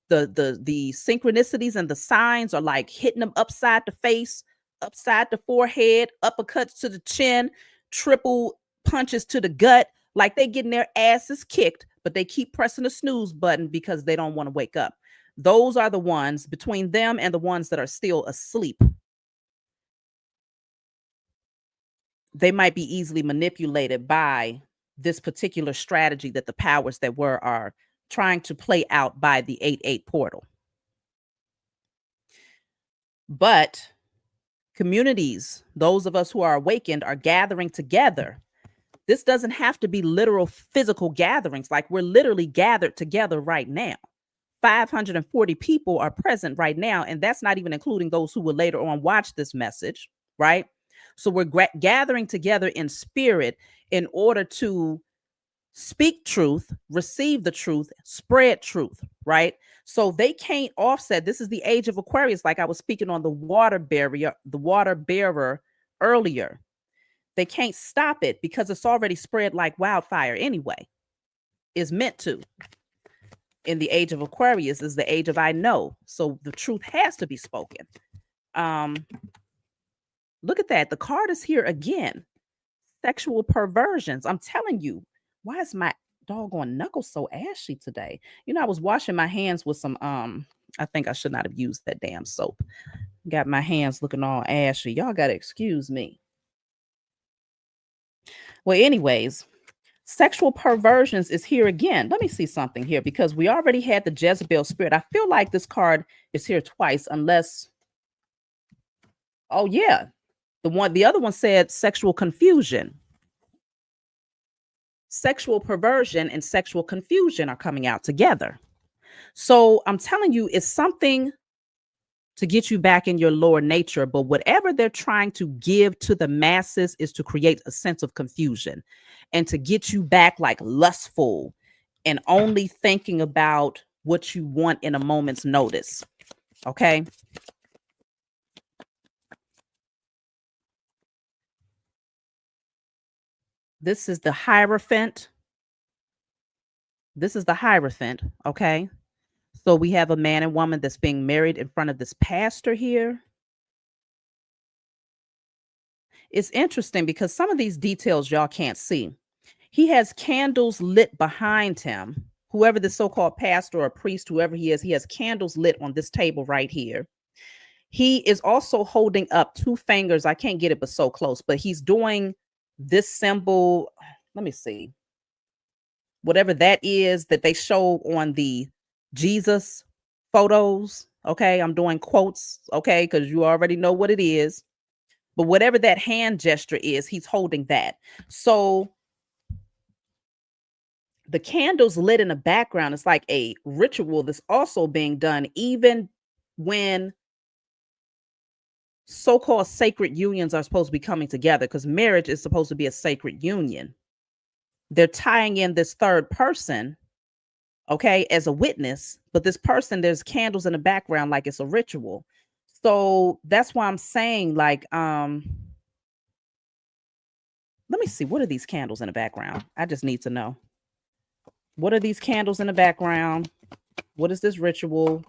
The synchronicities and the signs are like hitting them upside the face, upside the forehead, uppercuts to the chin, triple punches to the gut. Like they getting their asses kicked, but they keep pressing the snooze button because they don't want to wake up. Those are the ones between them and the ones that are still asleep. They might be easily manipulated by this particular strategy that the powers that were are trying to play out by the 8-8 portal. But communities, those of us who are awakened, are gathering together. This doesn't have to be literal physical gatherings. Like we're literally gathered together right now. 540 people are present right now. And that's not even including those who will later on watch this message, right? So we're gathering together in spirit in order to speak truth, receive the truth, spread truth, right? So they can't offset. This is the age of Aquarius, like I was speaking on the water barrier, the water bearer earlier. They can't stop it because it's already spread like wildfire anyway. It's meant to. in the age of Aquarius is the age of I know. So the truth has to be spoken. Um, Look at that. The card is here again. Sexual perversions. I'm telling you, why is my doggone knuckles so ashy today? I was washing my hands with some I think I should not have used that damn soap. Got my hands looking all ashy. Y'all gotta excuse me. Well, anyways, sexual perversions is here again. Let me see something here because we already had the Jezebel spirit. I feel like this card is here twice, unless, oh yeah, the other one said sexual confusion. Sexual perversion and sexual confusion are coming out together. So I'm telling you, it's something to get you back in your lower nature. But whatever they're trying to give to the masses is to create a sense of confusion and to get you back like lustful and only thinking about what you want in a moment's notice. Okay. This is the Hierophant. This is the Hierophant. Okay. So we have a man and woman that's being married in front of this pastor here. It's interesting because some of these details y'all can't see. He has candles lit behind him. Whoever the so-called pastor or priest, whoever he is, he has candles lit on this table right here. He is also holding up two fingers. I can't get it, but so close. But he's doing this symbol. Let me see. Whatever that is that they show on the Jesus photos. Okay. I'm doing quotes. Okay. Because you already know what it is. But whatever that hand gesture is, he's holding that. So the candles lit in the background is like a ritual that's also being done, even when so-called sacred unions are supposed to be coming together, because marriage is supposed to be a sacred union. They're tying in this third person, okay, as a witness, but this person, there's candles in the background like it's a ritual. So that's why I'm saying, like, let me see, what are these candles in the background? I just need to know. What are these candles in the background? What is this ritual?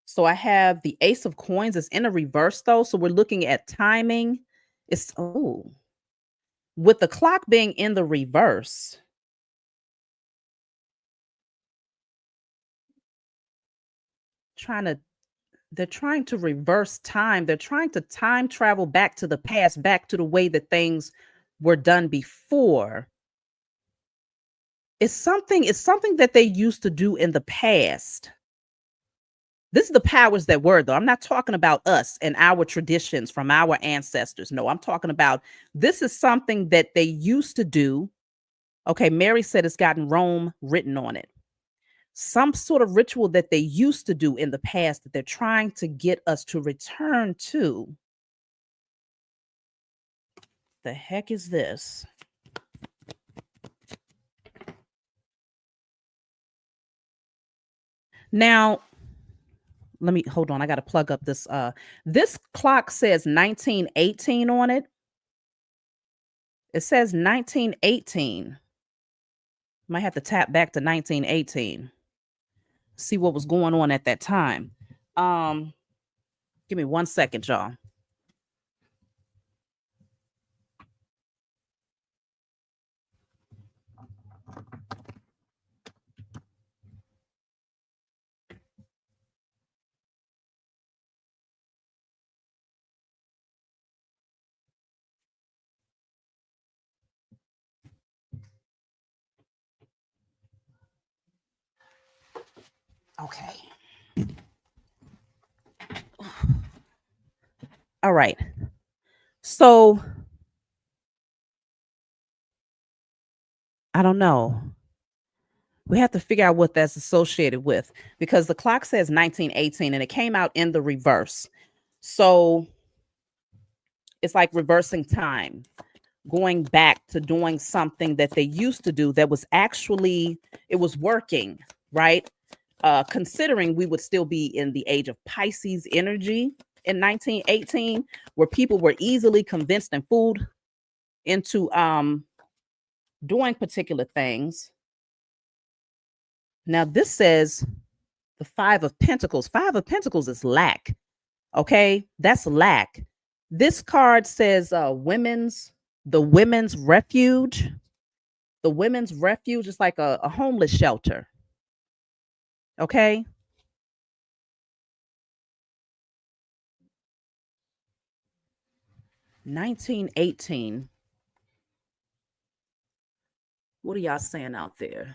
So I have the Ace of Coins. It's in a reverse though. So we're looking at timing. It's, oh, with the clock being in the reverse. They're trying to reverse time. They're trying to time travel back to the past, back to the way that things were done before. It's something that they used to do in the past. This is the powers that were, though. I'm not talking about us and our traditions from our ancestors. No, I'm talking about this is something that they used to do. Okay, Mary said it's gotten Rome written on it. Some sort of ritual that they used to do in the past that they're trying to get us to return to. The heck is this? Now, let me hold on. I got to plug up this. This clock says 1918 on it. It says 1918. Might have to tap back to 1918. See what was going on at that time. Give me 1 second, y'all. Okay. All right. So I don't know. We have to figure out what that's associated with because the clock says 1918 and it came out in the reverse. So it's like reversing time, going back to doing something that they used to do that was actually, it was working, right? Considering we would still be in the age of Pisces energy in 1918, where people were easily convinced and fooled into doing particular things. Now this says the Five of Pentacles. Five of Pentacles is lack. Okay, that's lack. This card says the women's refuge. The women's refuge is like a homeless shelter. Okay. 1918. What are y'all saying out there?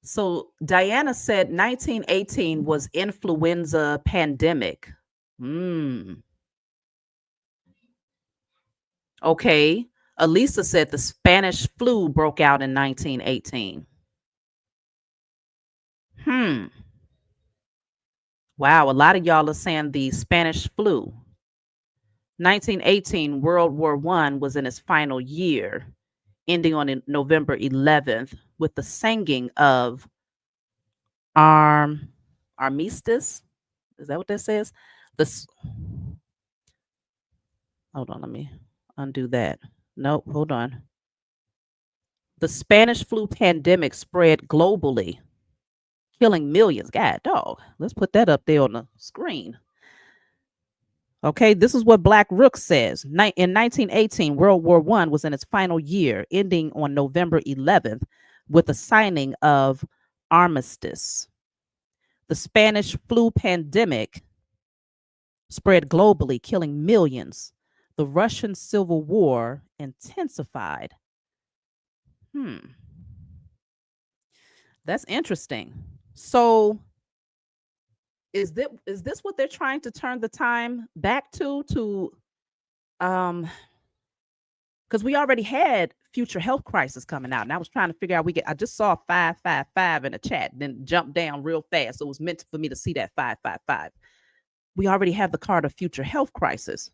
So Diana said 1918 was influenza pandemic. Hmm. Okay. Elisa said the Spanish flu broke out in 1918. Hmm. Wow, a lot of y'all are saying the Spanish flu. 1918, World War One was in its final year, ending on November 11th with the singing of armistice. Is that what that says? This. Hold on, let me undo that. Nope, hold on. The Spanish flu pandemic spread globally, killing millions. God dog. Let's put that up there on the screen. Okay, this is what Black Rook says. In 1918, World War One was in its final year, ending on November 11th with the signing of armistice. The Spanish flu pandemic spread globally, killing millions. The Russian Civil War intensified. That's interesting. So is this what they're trying to turn the time back to because we already had future health crisis coming out, and I was trying to figure out I just saw 555 in the chat, then jumped down real fast. So it was meant for me to see that 555. We already have the card of future health crisis.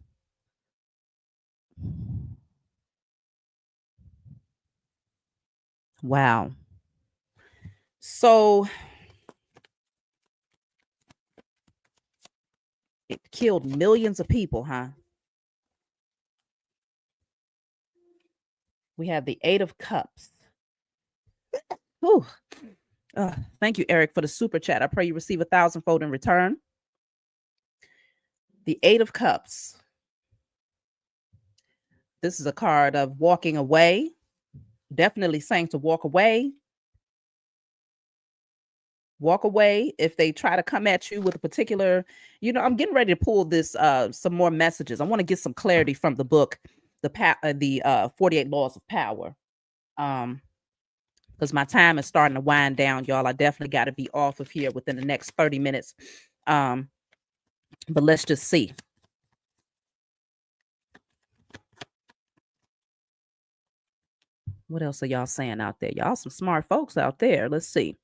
Wow. So it killed millions of people, huh? We have the Eight of Cups. Whew. Thank you, Eric, for the super chat. I pray you receive 1,000-fold in return. The Eight of Cups. This is a card of walking away. Definitely saying to walk away. Walk away if they try to come at you with a particular, I'm getting ready to pull this some more messages. I want to get some clarity from the book, the 48 Laws of Power. Because my time is starting to wind down, y'all. I definitely got to be off of here within the next 30 minutes. But let's just see. What else are y'all saying out there? Y'all some smart folks out there. Let's see.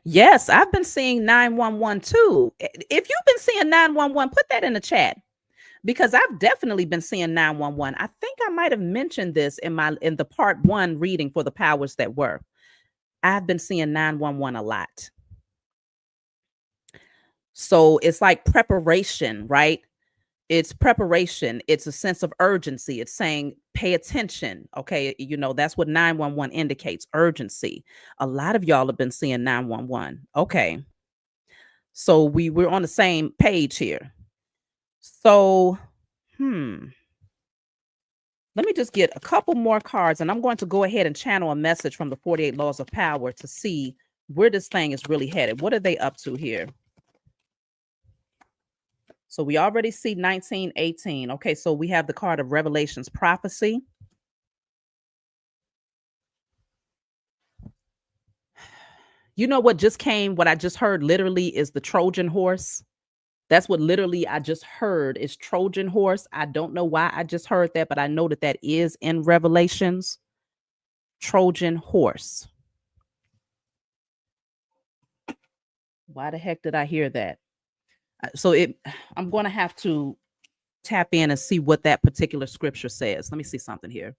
Yes, I've been seeing 911 too. If you've been seeing 911, put that in the chat, because I've definitely been seeing 911. I think I might have mentioned this in the part 1 reading for the powers that were. I've been seeing 911 a lot. So it's like preparation, right? It's preparation. It's a sense of urgency. It's saying, pay attention. Okay. That's what 911 indicates, urgency. A lot of y'all have been seeing 911. Okay. So we're on the same page here. So, let me just get a couple more cards, and I'm going to go ahead and channel a message from the 48 Laws of Power to see where this thing is really headed. What are they up to here? So we already see 1918. Okay, so we have the card of Revelation's prophecy. You know what just came, what I just heard literally is the Trojan horse. That's what literally I just heard is Trojan horse. I don't know why I just heard that, but I know that is in Revelations. Trojan horse. Why the heck did I hear that? So I'm going to have to tap in and see what that particular scripture says. Let me see something here.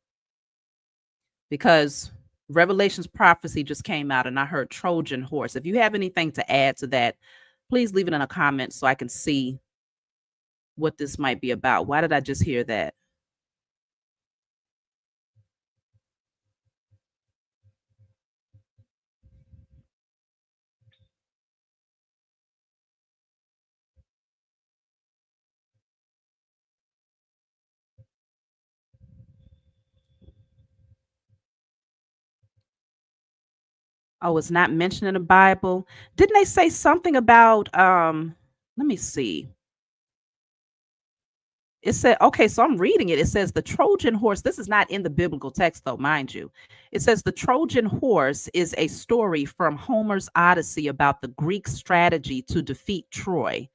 Because Revelation's prophecy just came out and I heard Trojan horse. If you have anything to add to that, please leave it in a comment so I can see what this might be about. Why did I just hear that? Oh, it's not mentioned in the Bible. Didn't they say something about let me see. It said, okay, so I'm reading it. It says the Trojan horse. This is not in the biblical text, though, mind you. It says the Trojan horse is a story from Homer's Odyssey about the Greek strategy to defeat Troy.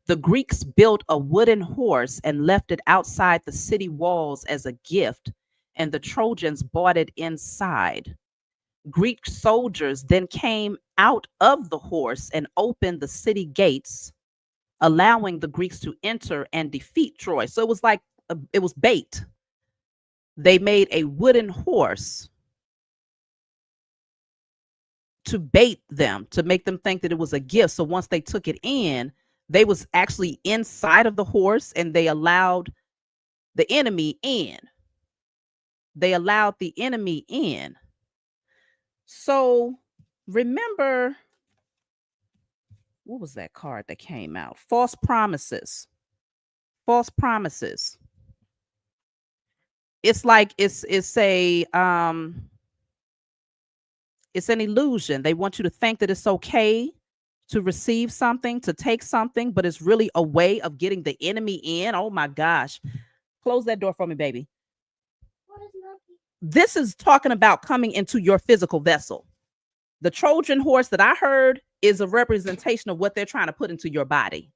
The Greeks built a wooden horse and left it outside the city walls as a gift, and the Trojans bought it inside. Greek soldiers then came out of the horse and opened the city gates, allowing the Greeks to enter and defeat Troy. So it was like it was bait. They made a wooden horse to bait them, to make them think that it was a gift. So once they took it in, they was actually inside of the horse and they allowed the enemy in. They allowed the enemy in. So remember, what was that card that came out? False promises. False promises. It's like it's an illusion. They want you to think that it's okay to receive something, to take something, but it's really a way of getting the enemy in. Oh my gosh. Close that door for me, baby. This is talking about coming into your physical vessel. The Trojan horse that I heard is a representation of what they're trying to put into your body.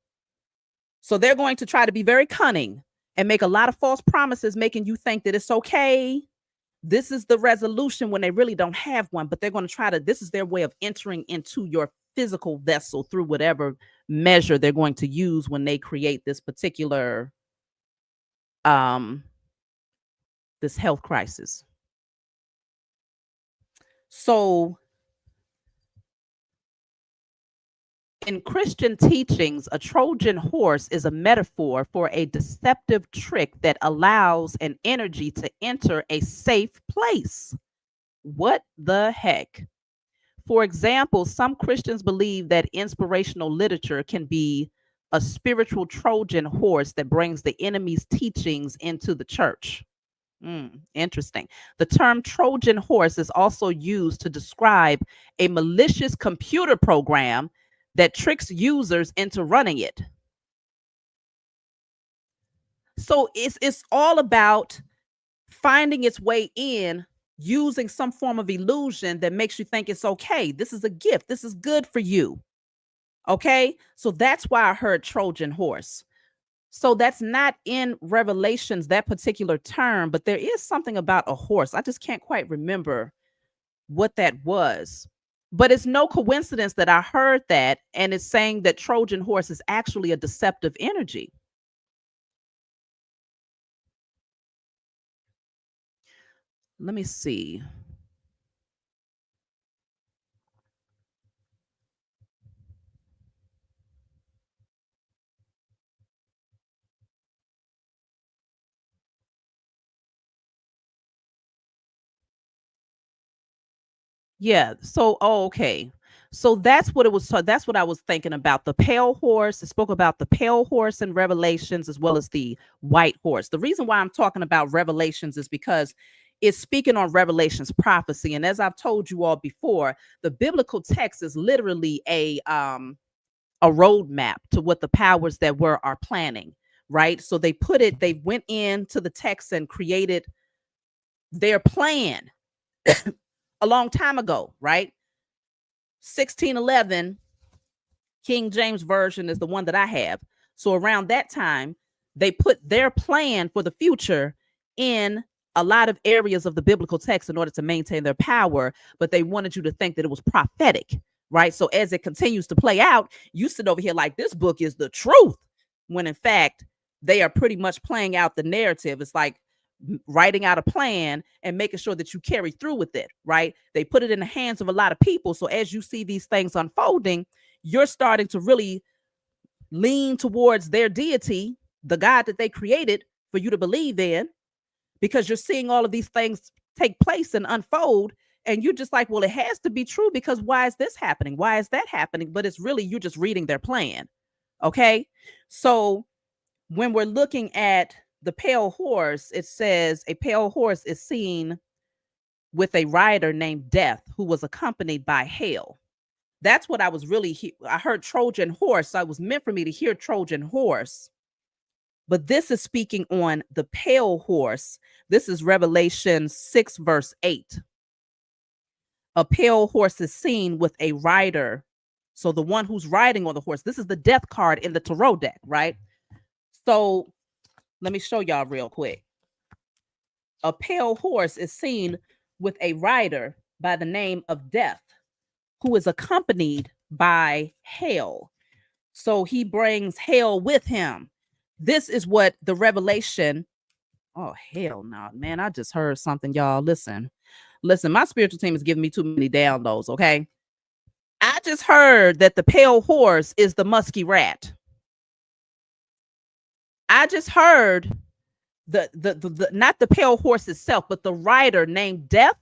So they're going to try to be very cunning and make a lot of false promises, making you think that it's okay. This is the resolution when they really don't have one, but they're going to try to, this is their way of entering into your physical vessel through whatever measure they're going to use when they create this particular this health crisis. So in Christian teachings, a Trojan horse is a metaphor for a deceptive trick that allows an energy to enter a safe place. What the heck? For example, some Christians believe that inspirational literature can be a spiritual Trojan horse that brings the enemy's teachings into the church. Interesting. The term Trojan horse is also used to describe a malicious computer program that tricks users into running it. So it's all about finding its way in using some form of illusion that makes you think it's okay. This is a gift. This is good for you. Okay? So that's why I heard Trojan horse. So that's not in Revelations, that particular term, but there is something about a horse. I just can't quite remember what that was. But it's no coincidence that I heard that, and it's saying that Trojan horse is actually a deceptive energy. Let me see. Yeah. So, oh, okay. So that's what it was. So that's what I was thinking about. The pale horse. It spoke about the pale horse in Revelations as well as the white horse. The reason why I'm talking about Revelations is because it's speaking on Revelations prophecy. And as I've told you all before, the biblical text is literally a roadmap to what the powers that were are planning, right? So they went into the text and created their plan a long time ago, right? 1611 King James Version is the one that I have. So around that time, they put their plan for the future in a lot of areas of the biblical text in order to maintain their power, but they wanted you to think that it was prophetic, right? So as it continues to play out, you sit over here like this book is the truth, when in fact, they are pretty much playing out the narrative. It's like writing out a plan and making sure that you carry through with it, right? They put it in the hands of a lot of people. So as you see these things unfolding, you're starting to really lean towards their deity, the God that they created for you to believe in, because you're seeing all of these things take place and unfold. And you're just like, well, it has to be true, because why is this happening? Why is that happening? But it's really, you're just reading their plan. Okay. So when we're looking at the pale horse, it says a pale horse is seen with a rider named Death, who was accompanied by Hail. That's what I was really, I heard Trojan horse. So it was meant for me to hear Trojan horse. But this is speaking on the pale horse. This is Revelation 6, verse 8. A pale horse is seen with a rider. So the one who's riding on the horse, this is the death card in the tarot deck, right? So let me show y'all real quick. A pale horse is seen with a rider by the name of Death, who is accompanied by Hail. So he brings Hail with him. This is what the revelation. Oh, hell no, man. I just heard something, y'all. Listen, my spiritual team is giving me too many downloads, okay? I just heard that the pale horse is the musky rat. I just heard the not the pale horse itself, but the rider named Death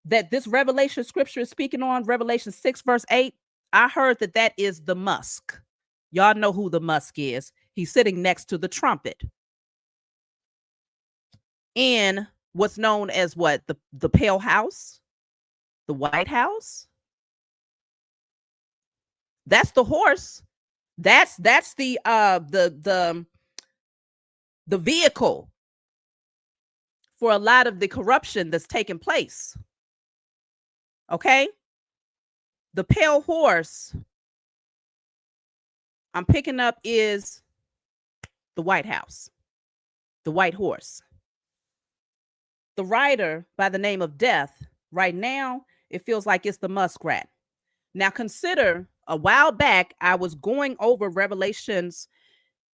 that this Revelation scripture is speaking on, Revelation 6, verse 8. I heard that is the musk. Y'all know who the musk is. He's sitting next to the trumpet in what's known as what? The pale house, the White House. That's the horse. That's the vehicle for a lot of the corruption that's taking place. Okay? The pale horse I'm picking up is the White House, the white horse. The rider by the name of Death, right now, it feels like it's the muskrat. Now consider, a while back, I was going over Revelations,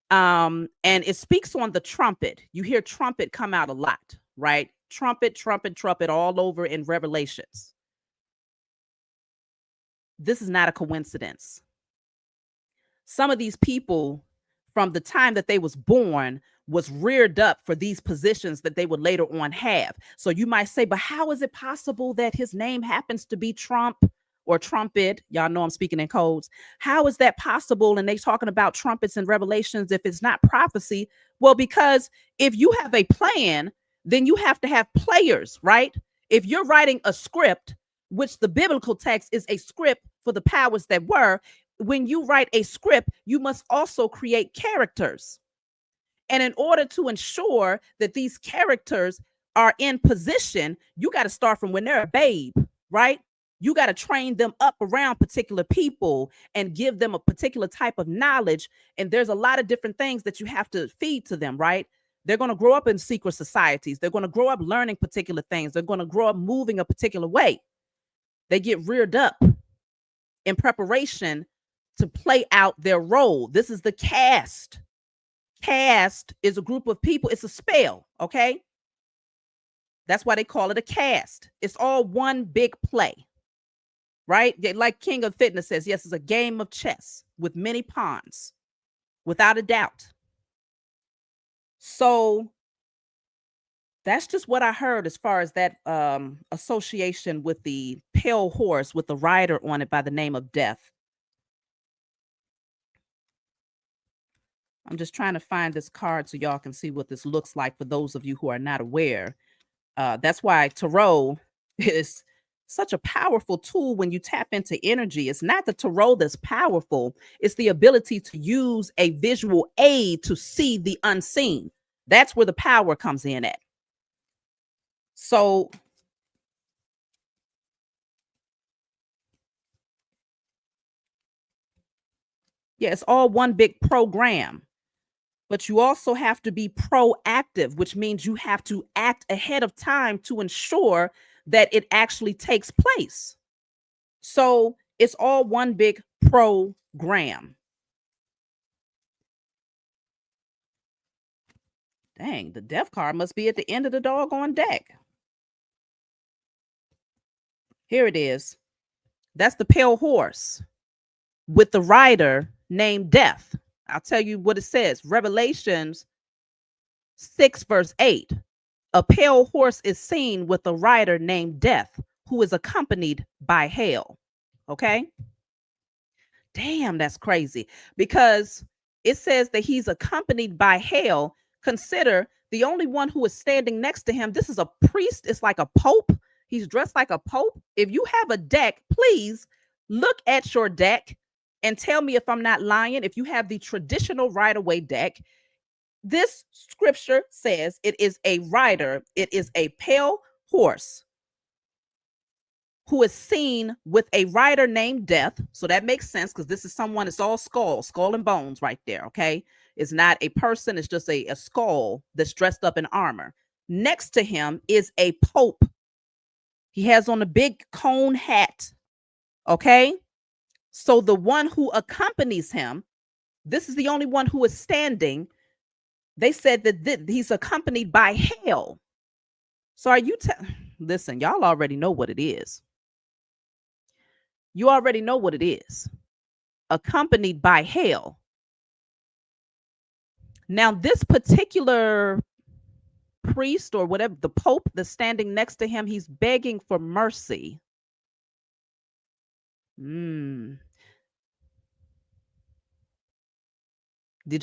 and it speaks on the trumpet. You hear trumpet come out a lot, right? Trumpet, trumpet, trumpet all over in Revelations. This is not a coincidence. Some of these people, from the time that they was born, was reared up for these positions that they would later on have. So you might say, but how is it possible that his name happens to be Trump or trumpet? Y'all know I'm speaking in codes. How is that possible? And they talking about trumpets and Revelations if it's not prophecy. Well, because if you have a plan, then you have to have players, right? If you're writing a script, which the biblical text is a script for the powers that were, when you write a script, you must also create characters. And in order to ensure that these characters are in position, you got to start from when they're a babe, right? You got to train them up around particular people and give them a particular type of knowledge. And there's a lot of different things that you have to feed to them, right? They're going to grow up in secret societies. They're going to grow up learning particular things. They're going to grow up moving a particular way. They get reared up in preparation to play out their role. This is the cast. Cast is a group of people. It's a spell, okay? That's why they call it a cast. It's all one big play, right? Like King of Fitness says, yes, it's a game of chess with many pawns, without a doubt. So that's just what I heard as far as that association with the pale horse with the rider on it by the name of Death. I'm just trying to find this card so y'all can see what this looks like for those of you who are not aware. That's why tarot is such a powerful tool when you tap into energy. It's not the tarot that's powerful. It's the ability to use a visual aid to see the unseen. That's where the power comes in at. So yeah, it's all one big program. But you also have to be proactive, which means you have to act ahead of time to ensure that it actually takes place. So it's all one big program. Dang, the death card must be at the end of the doggone deck. Here it is. That's the pale horse with the rider named Death. I'll tell you what it says. Revelations 6 verse 8. A pale horse is seen with a rider named Death, who is accompanied by Hell. Okay. Damn, that's crazy, because it says that he's accompanied by Hell. Consider the only one who is standing next to him. This is a priest. It's like a pope. He's dressed like a pope. If you have a deck, please look at your deck and tell me if I'm not lying. If you have the traditional Rider-Waite deck, this scripture says it is a rider, it is a pale horse who is seen with a rider named Death. So that makes sense, because this is someone, it's all skull and bones right there. Okay. It's not a person, it's just a skull that's dressed up in armor. Next to him is a pope. He has on a big cone hat. Okay. So the one who accompanies him, this is the only one who is standing. They said that he's accompanied by Hell. So are you listen, y'all already know what it is. You already know what it is. Accompanied by Hell. Now, this particular priest, or whatever, the pope that's standing next to him, he's begging for mercy. Did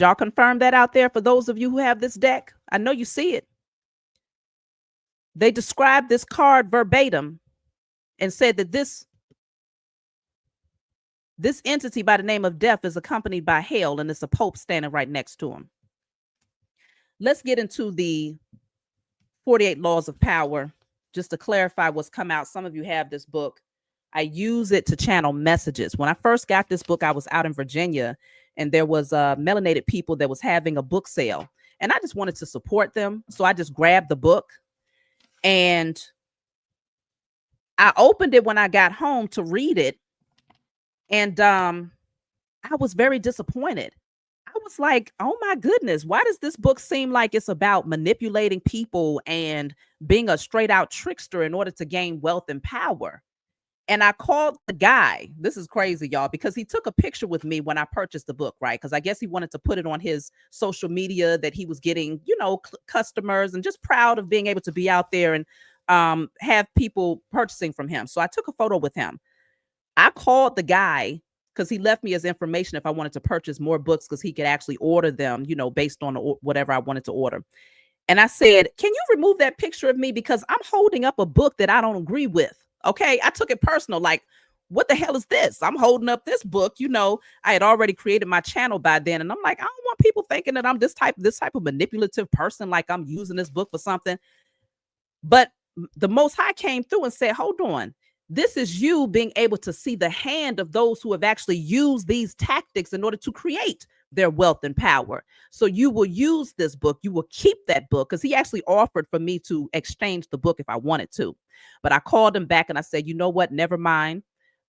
y'all confirm that out there for those of you who have this deck? I know you see it. They described this card verbatim and said that this entity by the name of Death is accompanied by Hell, and it's a pope standing right next to him. Let's get into the 48 Laws of Power, just to clarify what's come out. Some of you have this book. I use it to channel messages. When I first got this book, I was out in Virginia, and there was melanated people that was having a book sale, and I just wanted to support them. So I just grabbed the book, and I opened it when I got home to read it. And I was very disappointed. I was like, oh my goodness, why does this book seem like it's about manipulating people and being a straight out trickster in order to gain wealth and power? And I called the guy. This is crazy, y'all, because he took a picture with me when I purchased the book, right? Because I guess he wanted to put it on his social media that he was getting, customers, and just proud of being able to be out there and have people purchasing from him. So I took a photo with him. I called the guy because he left me his information if I wanted to purchase more books, because he could actually order them, based on whatever I wanted to order. And I said, can you remove that picture of me, because I'm holding up a book that I don't agree with? Okay. I took it personal. Like, what the hell is this? I'm holding up this book. I had already created my channel by then. And I'm like, I don't want people thinking that I'm this type of manipulative person, like I'm using this book for something. But the Most High came through and said, hold on. This is you being able to see the hand of those who have actually used these tactics in order to create their wealth and power. So you will use this book. You will keep that book, because he actually offered for me to exchange the book if I wanted to. But I called him back and I said, you know what? Never mind.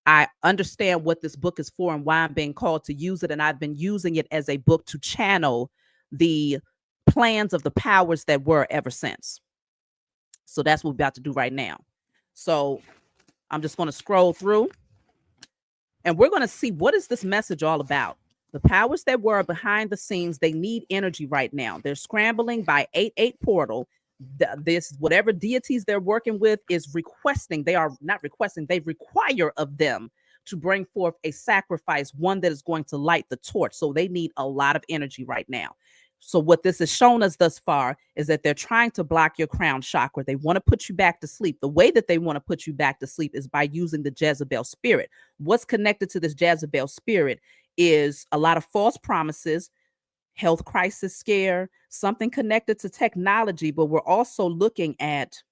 I understand what this book is for and why I'm being called to use it. And I've been using it as a book to channel the plans of the powers that were ever since. So that's what we're about to do right now. So I'm just going to scroll through, and we're going to see, what is this message all about? The powers that were behind the scenes, they need energy right now. They're scrambling by 8-8 portal. This, whatever deities they're working with is requesting. They are not requesting. They require of them to bring forth a sacrifice, one that is going to light the torch. So they need a lot of energy right now. So what this has shown us thus far is that they're trying to block your crown chakra. They want to put you back to sleep. The way that they want to put you back to sleep is by using the Jezebel spirit. What's connected to this Jezebel spirit is a lot of false promises, health crisis scare, something connected to technology. But we're also looking at,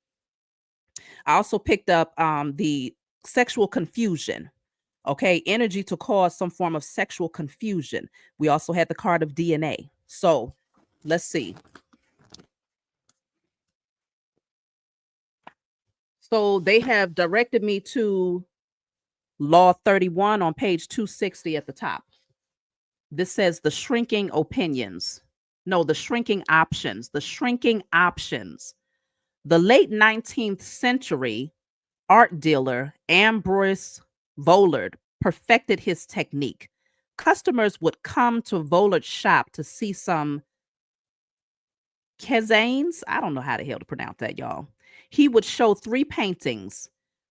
I also picked up the sexual confusion. Okay, energy to cause some form of sexual confusion. We also had the card of DNA. So let's see. So they have directed me to Law 31 on page 260 at the top. This says the shrinking opinions. No, the shrinking options. The shrinking options. The late 19th century art dealer Ambrose Vollard perfected his technique, customers would come to Volard's shop to see some Kezanes. I don't know how the hell to pronounce that, y'all. He would show 3 paintings,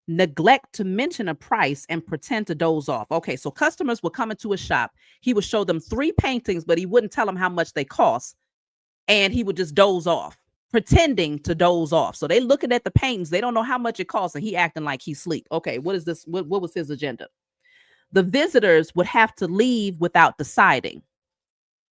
neglect to mention a price, and pretend to doze off. Okay, so customers would come into his shop. He would show them 3 paintings, but he wouldn't tell them how much they cost. And he would just doze off, pretending to doze off. So they looking at the paintings. They don't know how much it costs, and he acting like he's asleep. Okay, what is this? What was his agenda? The visitors would have to leave without deciding.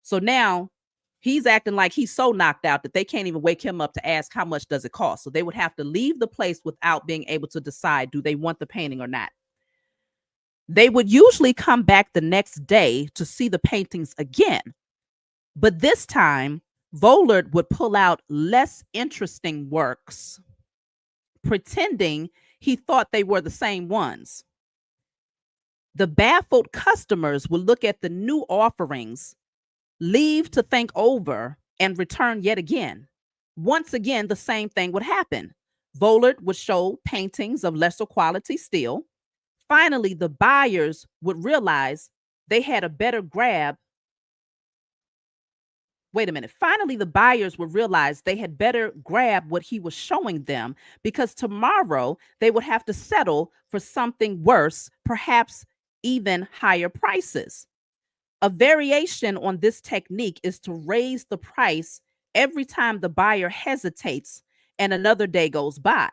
So now he's acting like he's so knocked out that they can't even wake him up to ask how much does it cost. So they would have to leave the place without being able to decide, do they want the painting or not? They would usually come back the next day to see the paintings again. But this time, Vollard would pull out less interesting works, pretending he thought they were the same ones. The baffled customers would look at the new offerings, leave to think over, and return yet again. Once again, the same thing would happen. Vollard would show paintings of lesser quality still. Finally, the buyers would realize they had a better grab. Wait a minute. Finally, the buyers would realize they had better grab what he was showing them, because tomorrow they would have to settle for something worse, perhaps even higher prices. A variation on this technique is to raise the price every time the buyer hesitates and another day goes by.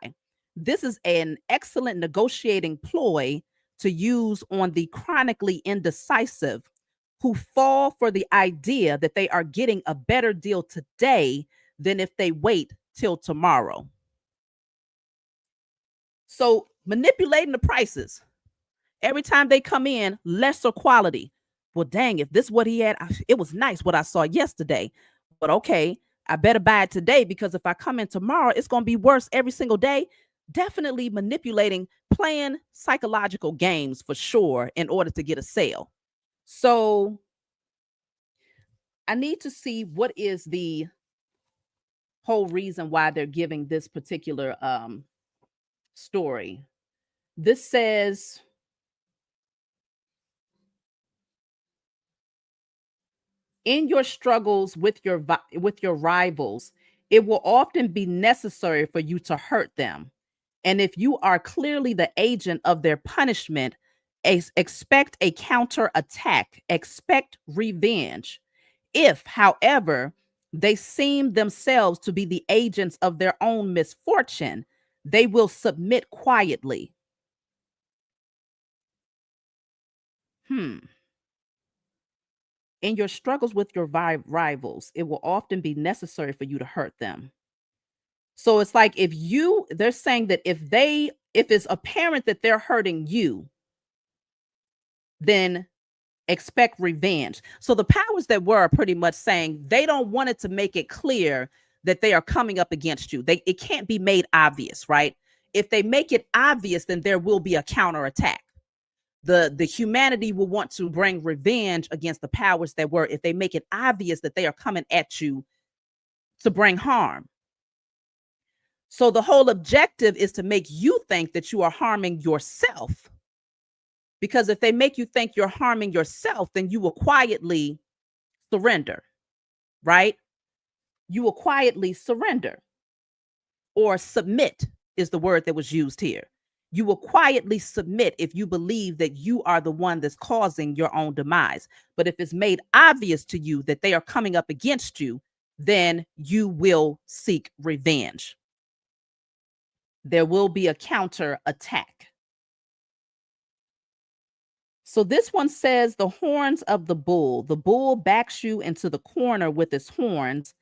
This is an excellent negotiating ploy to use on the chronically indecisive who fall for the idea that they are getting a better deal today than if they wait till tomorrow. So manipulating the prices. Every time they come in, lesser quality. Well, dang, if this is what he had, it was nice what I saw yesterday. But okay, I better buy it today, because if I come in tomorrow, it's going to be worse every single day. Definitely manipulating, playing psychological games for sure in order to get a sale. So I need to see what is the whole reason why they're giving this particular story. This says, in your struggles with your rivals, it will often be necessary for you to hurt them. And if you are clearly the agent of their punishment, expect a counter attack, expect revenge. If, however, they seem themselves to be the agents of their own misfortune, they will submit quietly. In your struggles with your rivals, it will often be necessary for you to hurt them. So it's like, they're saying that if it's apparent that they're hurting you, then expect revenge. So the powers that were are pretty much saying they don't want it to make it clear that they are coming up against you. It can't be made obvious, right? If they make it obvious, then there will be a counterattack. The humanity will want to bring revenge against the powers that were if they make it obvious that they are coming at you to bring harm. So the whole objective is to make you think that you are harming yourself. Because if they make you think you're harming yourself, then you will quietly surrender, right? You will quietly surrender, or submit is the word that was used here. You will quietly submit if you believe that you are the one that's causing your own demise. But if it's made obvious to you that they are coming up against you, then you will seek revenge. There will be a counter attack. So this one says, the horns of the bull. The bull backs you into the corner with its horns,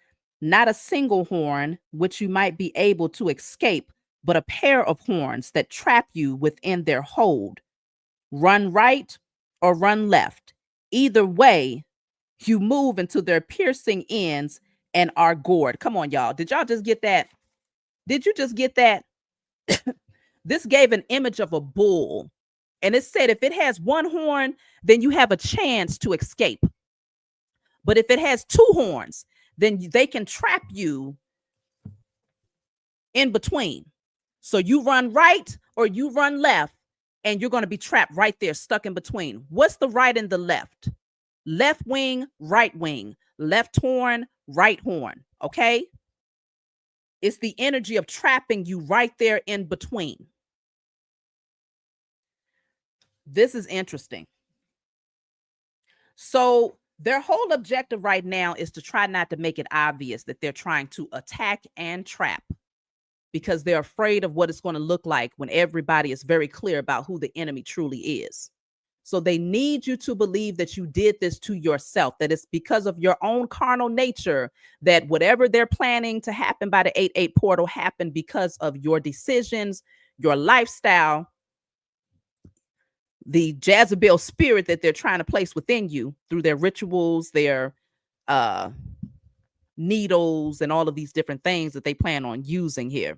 not a single horn, which you might be able to escape, but a pair of horns that trap you within their hold. Run right or run left. Either way, you move into their piercing ends and are gored. Come on, y'all. Did y'all just get that? Did you just get that? This gave an image of a bull. And it said if it has one horn, then you have a chance to escape. But if it has 2 horns, then they can trap you in between. So you run right or you run left, and you're going to be trapped right there, stuck in between. What's the right and the left? Left wing, right wing, left horn, right horn. Okay. It's the energy of trapping you right there in between. This is interesting. So, their whole objective right now is to try not to make it obvious that they're trying to attack and trap because they're afraid of what it's going to look like when everybody is very clear about who the enemy truly is. So they need you to believe that you did this to yourself, that it's because of your own carnal nature, that whatever they're planning to happen by the 8-8 portal happened because of your decisions, your lifestyle, the Jezebel spirit that they're trying to place within you through their rituals, their uh needles, and all of these different things that they plan on using here.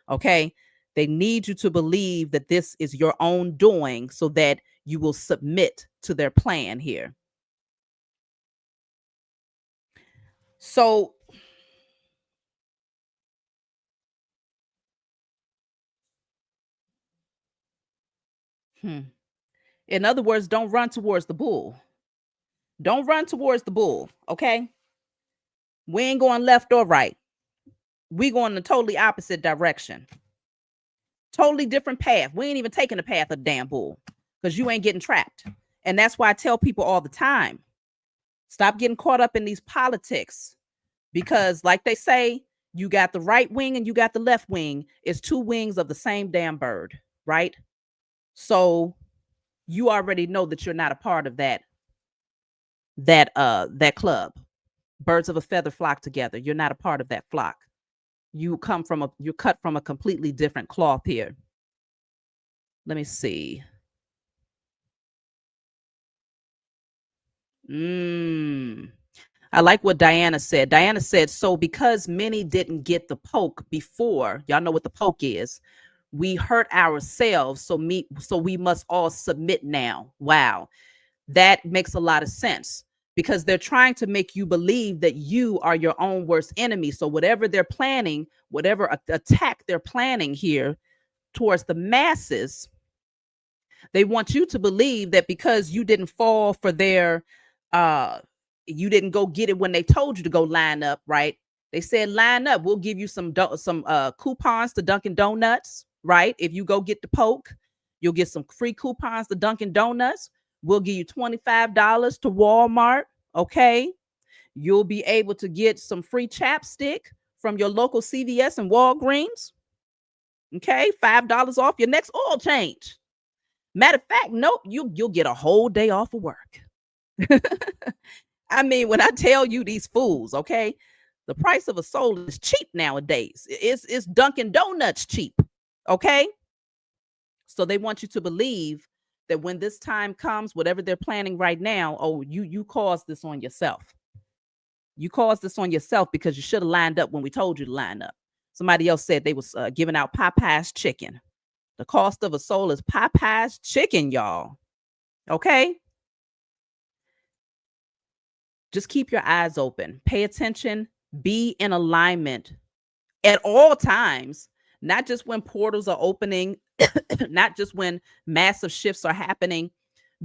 Okay. They need you to believe that this is your own doing so that you will submit to their plan here. So, in other words, don't run towards the bull. Don't run towards the bull. Okay. We ain't going left or right. We going in a totally opposite direction. Totally different path. We ain't even taking the path of the damn bull because you ain't getting trapped. And that's why I tell people all the time, stop getting caught up in these politics because, like they say, you got the right wing and you got the left wing. It's two wings of the same damn bird, right? So you already know that you're not a part of that club. Birds of a feather flock together. You're not a part of that flock. You're cut from a completely different cloth here. Let me see. I like what Diana said. Diana said, so because many didn't get the poke before, y'all know what the poke is, we hurt ourselves, so we must all submit now. Wow. That makes a lot of sense because they're trying to make you believe that you are your own worst enemy. So whatever they're planning, whatever attack they're planning here towards the masses, they want you to believe that because you didn't fall for their you didn't go get it when they told you to go line up, right? They said line up, we'll give you some coupons to Dunkin' Donuts, right? If you go get the poke, you'll get some free coupons to Dunkin' Donuts. We'll give you $25 to Walmart, okay? You'll be able to get some free chapstick from your local CVS and Walgreens, okay? $5 off your next oil change. Matter of fact, nope, you'll get a whole day off of work. I mean, when I tell you these fools, okay, the price of a soul is cheap nowadays. It's Dunkin' Donuts cheap, okay? So they want you to believe that when this time comes, whatever they're planning right now, oh, you caused this on yourself. You caused this on yourself because you should have lined up when we told you to line up. Somebody else said they was giving out Popeye's chicken. The cost of a soul is Popeye's chicken, y'all. Okay? Just keep your eyes open. Pay attention. Be in alignment at all times, not just when portals are opening, not just when massive shifts are happening.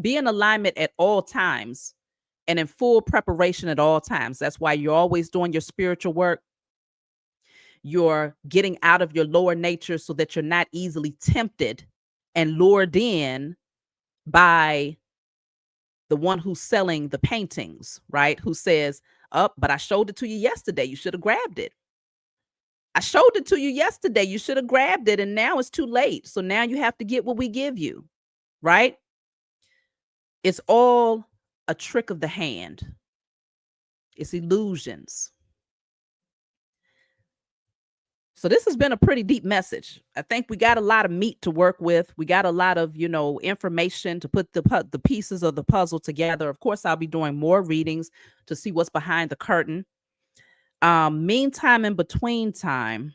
Be in alignment at all times and in full preparation at all times. That's why you're always doing your spiritual work. You're getting out of your lower nature so that you're not easily tempted and lured in by the one who's selling the paintings, right? Who says, "Up, but I showed it to you yesterday. You should have grabbed it. I showed it to you yesterday. You should have grabbed it, and now it's too late. So now you have to get what we give you," right? It's all a trick of the hand. It's illusions. So this has been a pretty deep message. I think we got a lot of meat to work with. We got a lot of, information to put the pieces of the puzzle together. Of course, I'll be doing more readings to see what's behind the curtain. Meantime, in between time,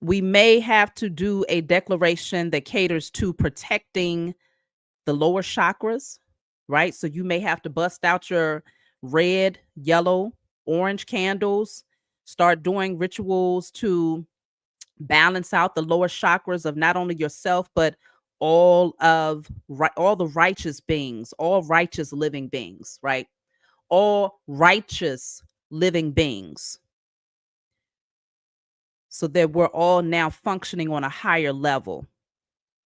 we may have to do a declaration that caters to protecting the lower chakras, right? So you may have to bust out your red, yellow, orange candles, start doing rituals to balance out the lower chakras of not only yourself, but all the righteous beings, all righteous living beings, right? All righteous living beings. So that we're all now functioning on a higher level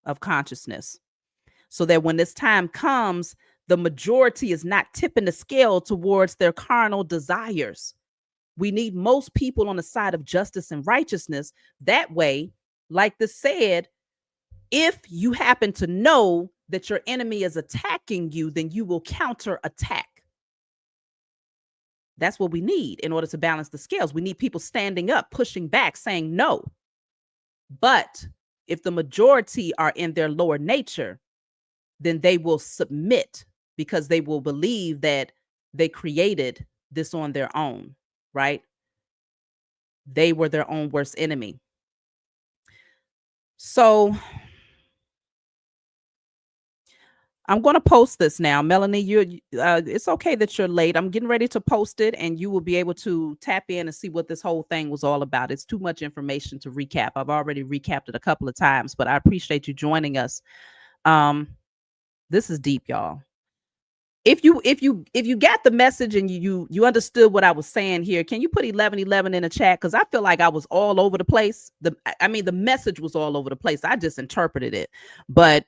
of consciousness. So that when this time comes, the majority is not tipping the scale towards their carnal desires. We need most people on the side of justice and righteousness. That way, like this said, if you happen to know that your enemy is attacking you, then you will counter attack. That's what we need in order to balance the scales. We need people standing up, pushing back, saying no. But if the majority are in their lower nature, then they will submit because they will believe that they created this on their own, right? They were their own worst enemy. So I'm going to post this now. Melanie, it's okay that you're late. I'm getting ready to post it and you will be able to tap in and see what this whole thing was all about. It's too much information to recap. I've already recapped it a couple of times, but I appreciate you joining us. This is deep, y'all. If you got the message and you understood what I was saying here, can you put 1111 in the chat? Because I feel like I was all over the place. The message was all over the place. I just interpreted it. But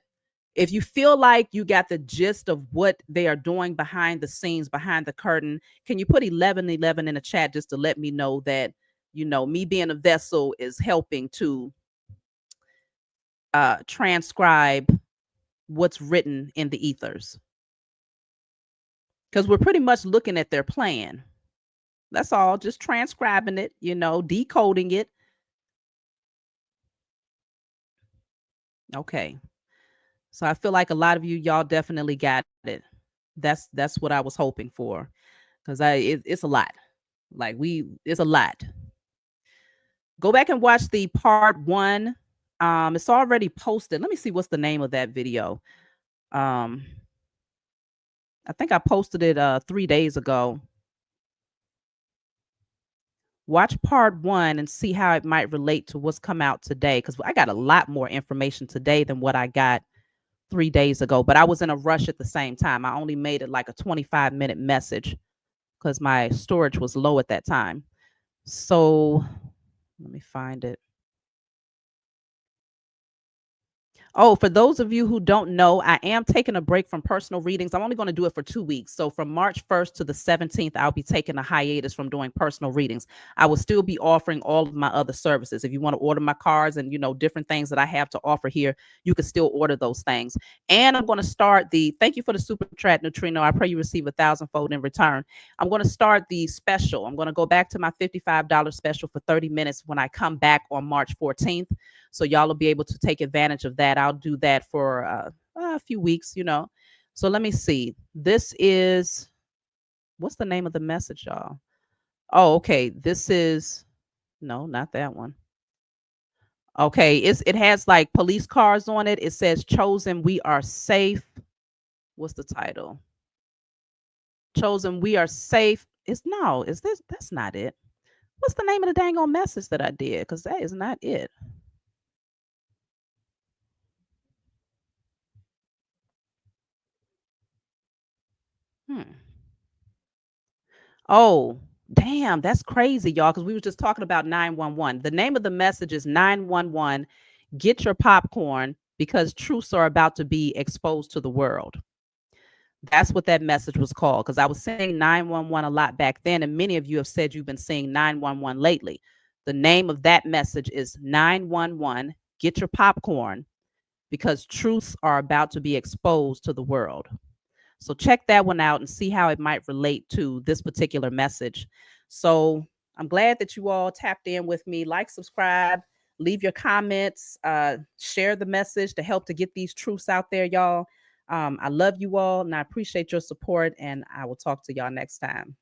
if you feel like you got the gist of what they are doing behind the scenes, behind the curtain, can you put 1111 in the chat just to let me know that, me being a vessel is helping to transcribe what's written in the ethers? Because we're pretty much looking at their plan. That's all, just transcribing it, decoding it. Okay. So I feel like a lot of y'all definitely got it. That's what I was hoping for. Because it's a lot. It's a lot. Go back and watch the part 1. It's already posted. Let me see what's the name of that video. I think I posted it 3 days ago. Watch part 1 and see how it might relate to what's come out today, because I got a lot more information today than what I got 3 days ago, but I was in a rush at the same time. I only made it like a 25-minute message because my storage was low at that time. So let me find it. Oh, for those of you who don't know, I am taking a break from personal readings. I'm only going to do it for 2 weeks. So from March 1st to the 17th, I'll be taking a hiatus from doing personal readings. I will still be offering all of my other services. If you want to order my cards and, different things that I have to offer here, you can still order those things. And I'm going to start thank you for the super chat, Neutrino. I pray you receive 1,000-fold in return. I'm going to start the special. I'm going to go back to my $55 special for 30 minutes when I come back on March 14th. So y'all will be able to take advantage of that. I'll do that for a few weeks, So let me see. This is, what's the name of the message, y'all? Oh, okay. This is, no, not that one. Okay. It has like police cars on it. It says Chosen, We Are Safe. What's the title? Chosen, We Are Safe. That's not it. What's the name of the dang on message that I did? Because that is not it. Oh, damn, that's crazy, y'all, because we were just talking about 911. The name of the message is 911, get your popcorn because truths are about to be exposed to the world. That's what that message was called, because I was saying 911 a lot back then, and many of you have said you've been seeing 911 lately. The name of that message is 911, get your popcorn because truths are about to be exposed to the world. So check that one out and see how it might relate to this particular message. So I'm glad that you all tapped in with me. Like, subscribe, leave your comments, share the message to help to get these truths out there, y'all. I love you all and I appreciate your support, and I will talk to y'all next time.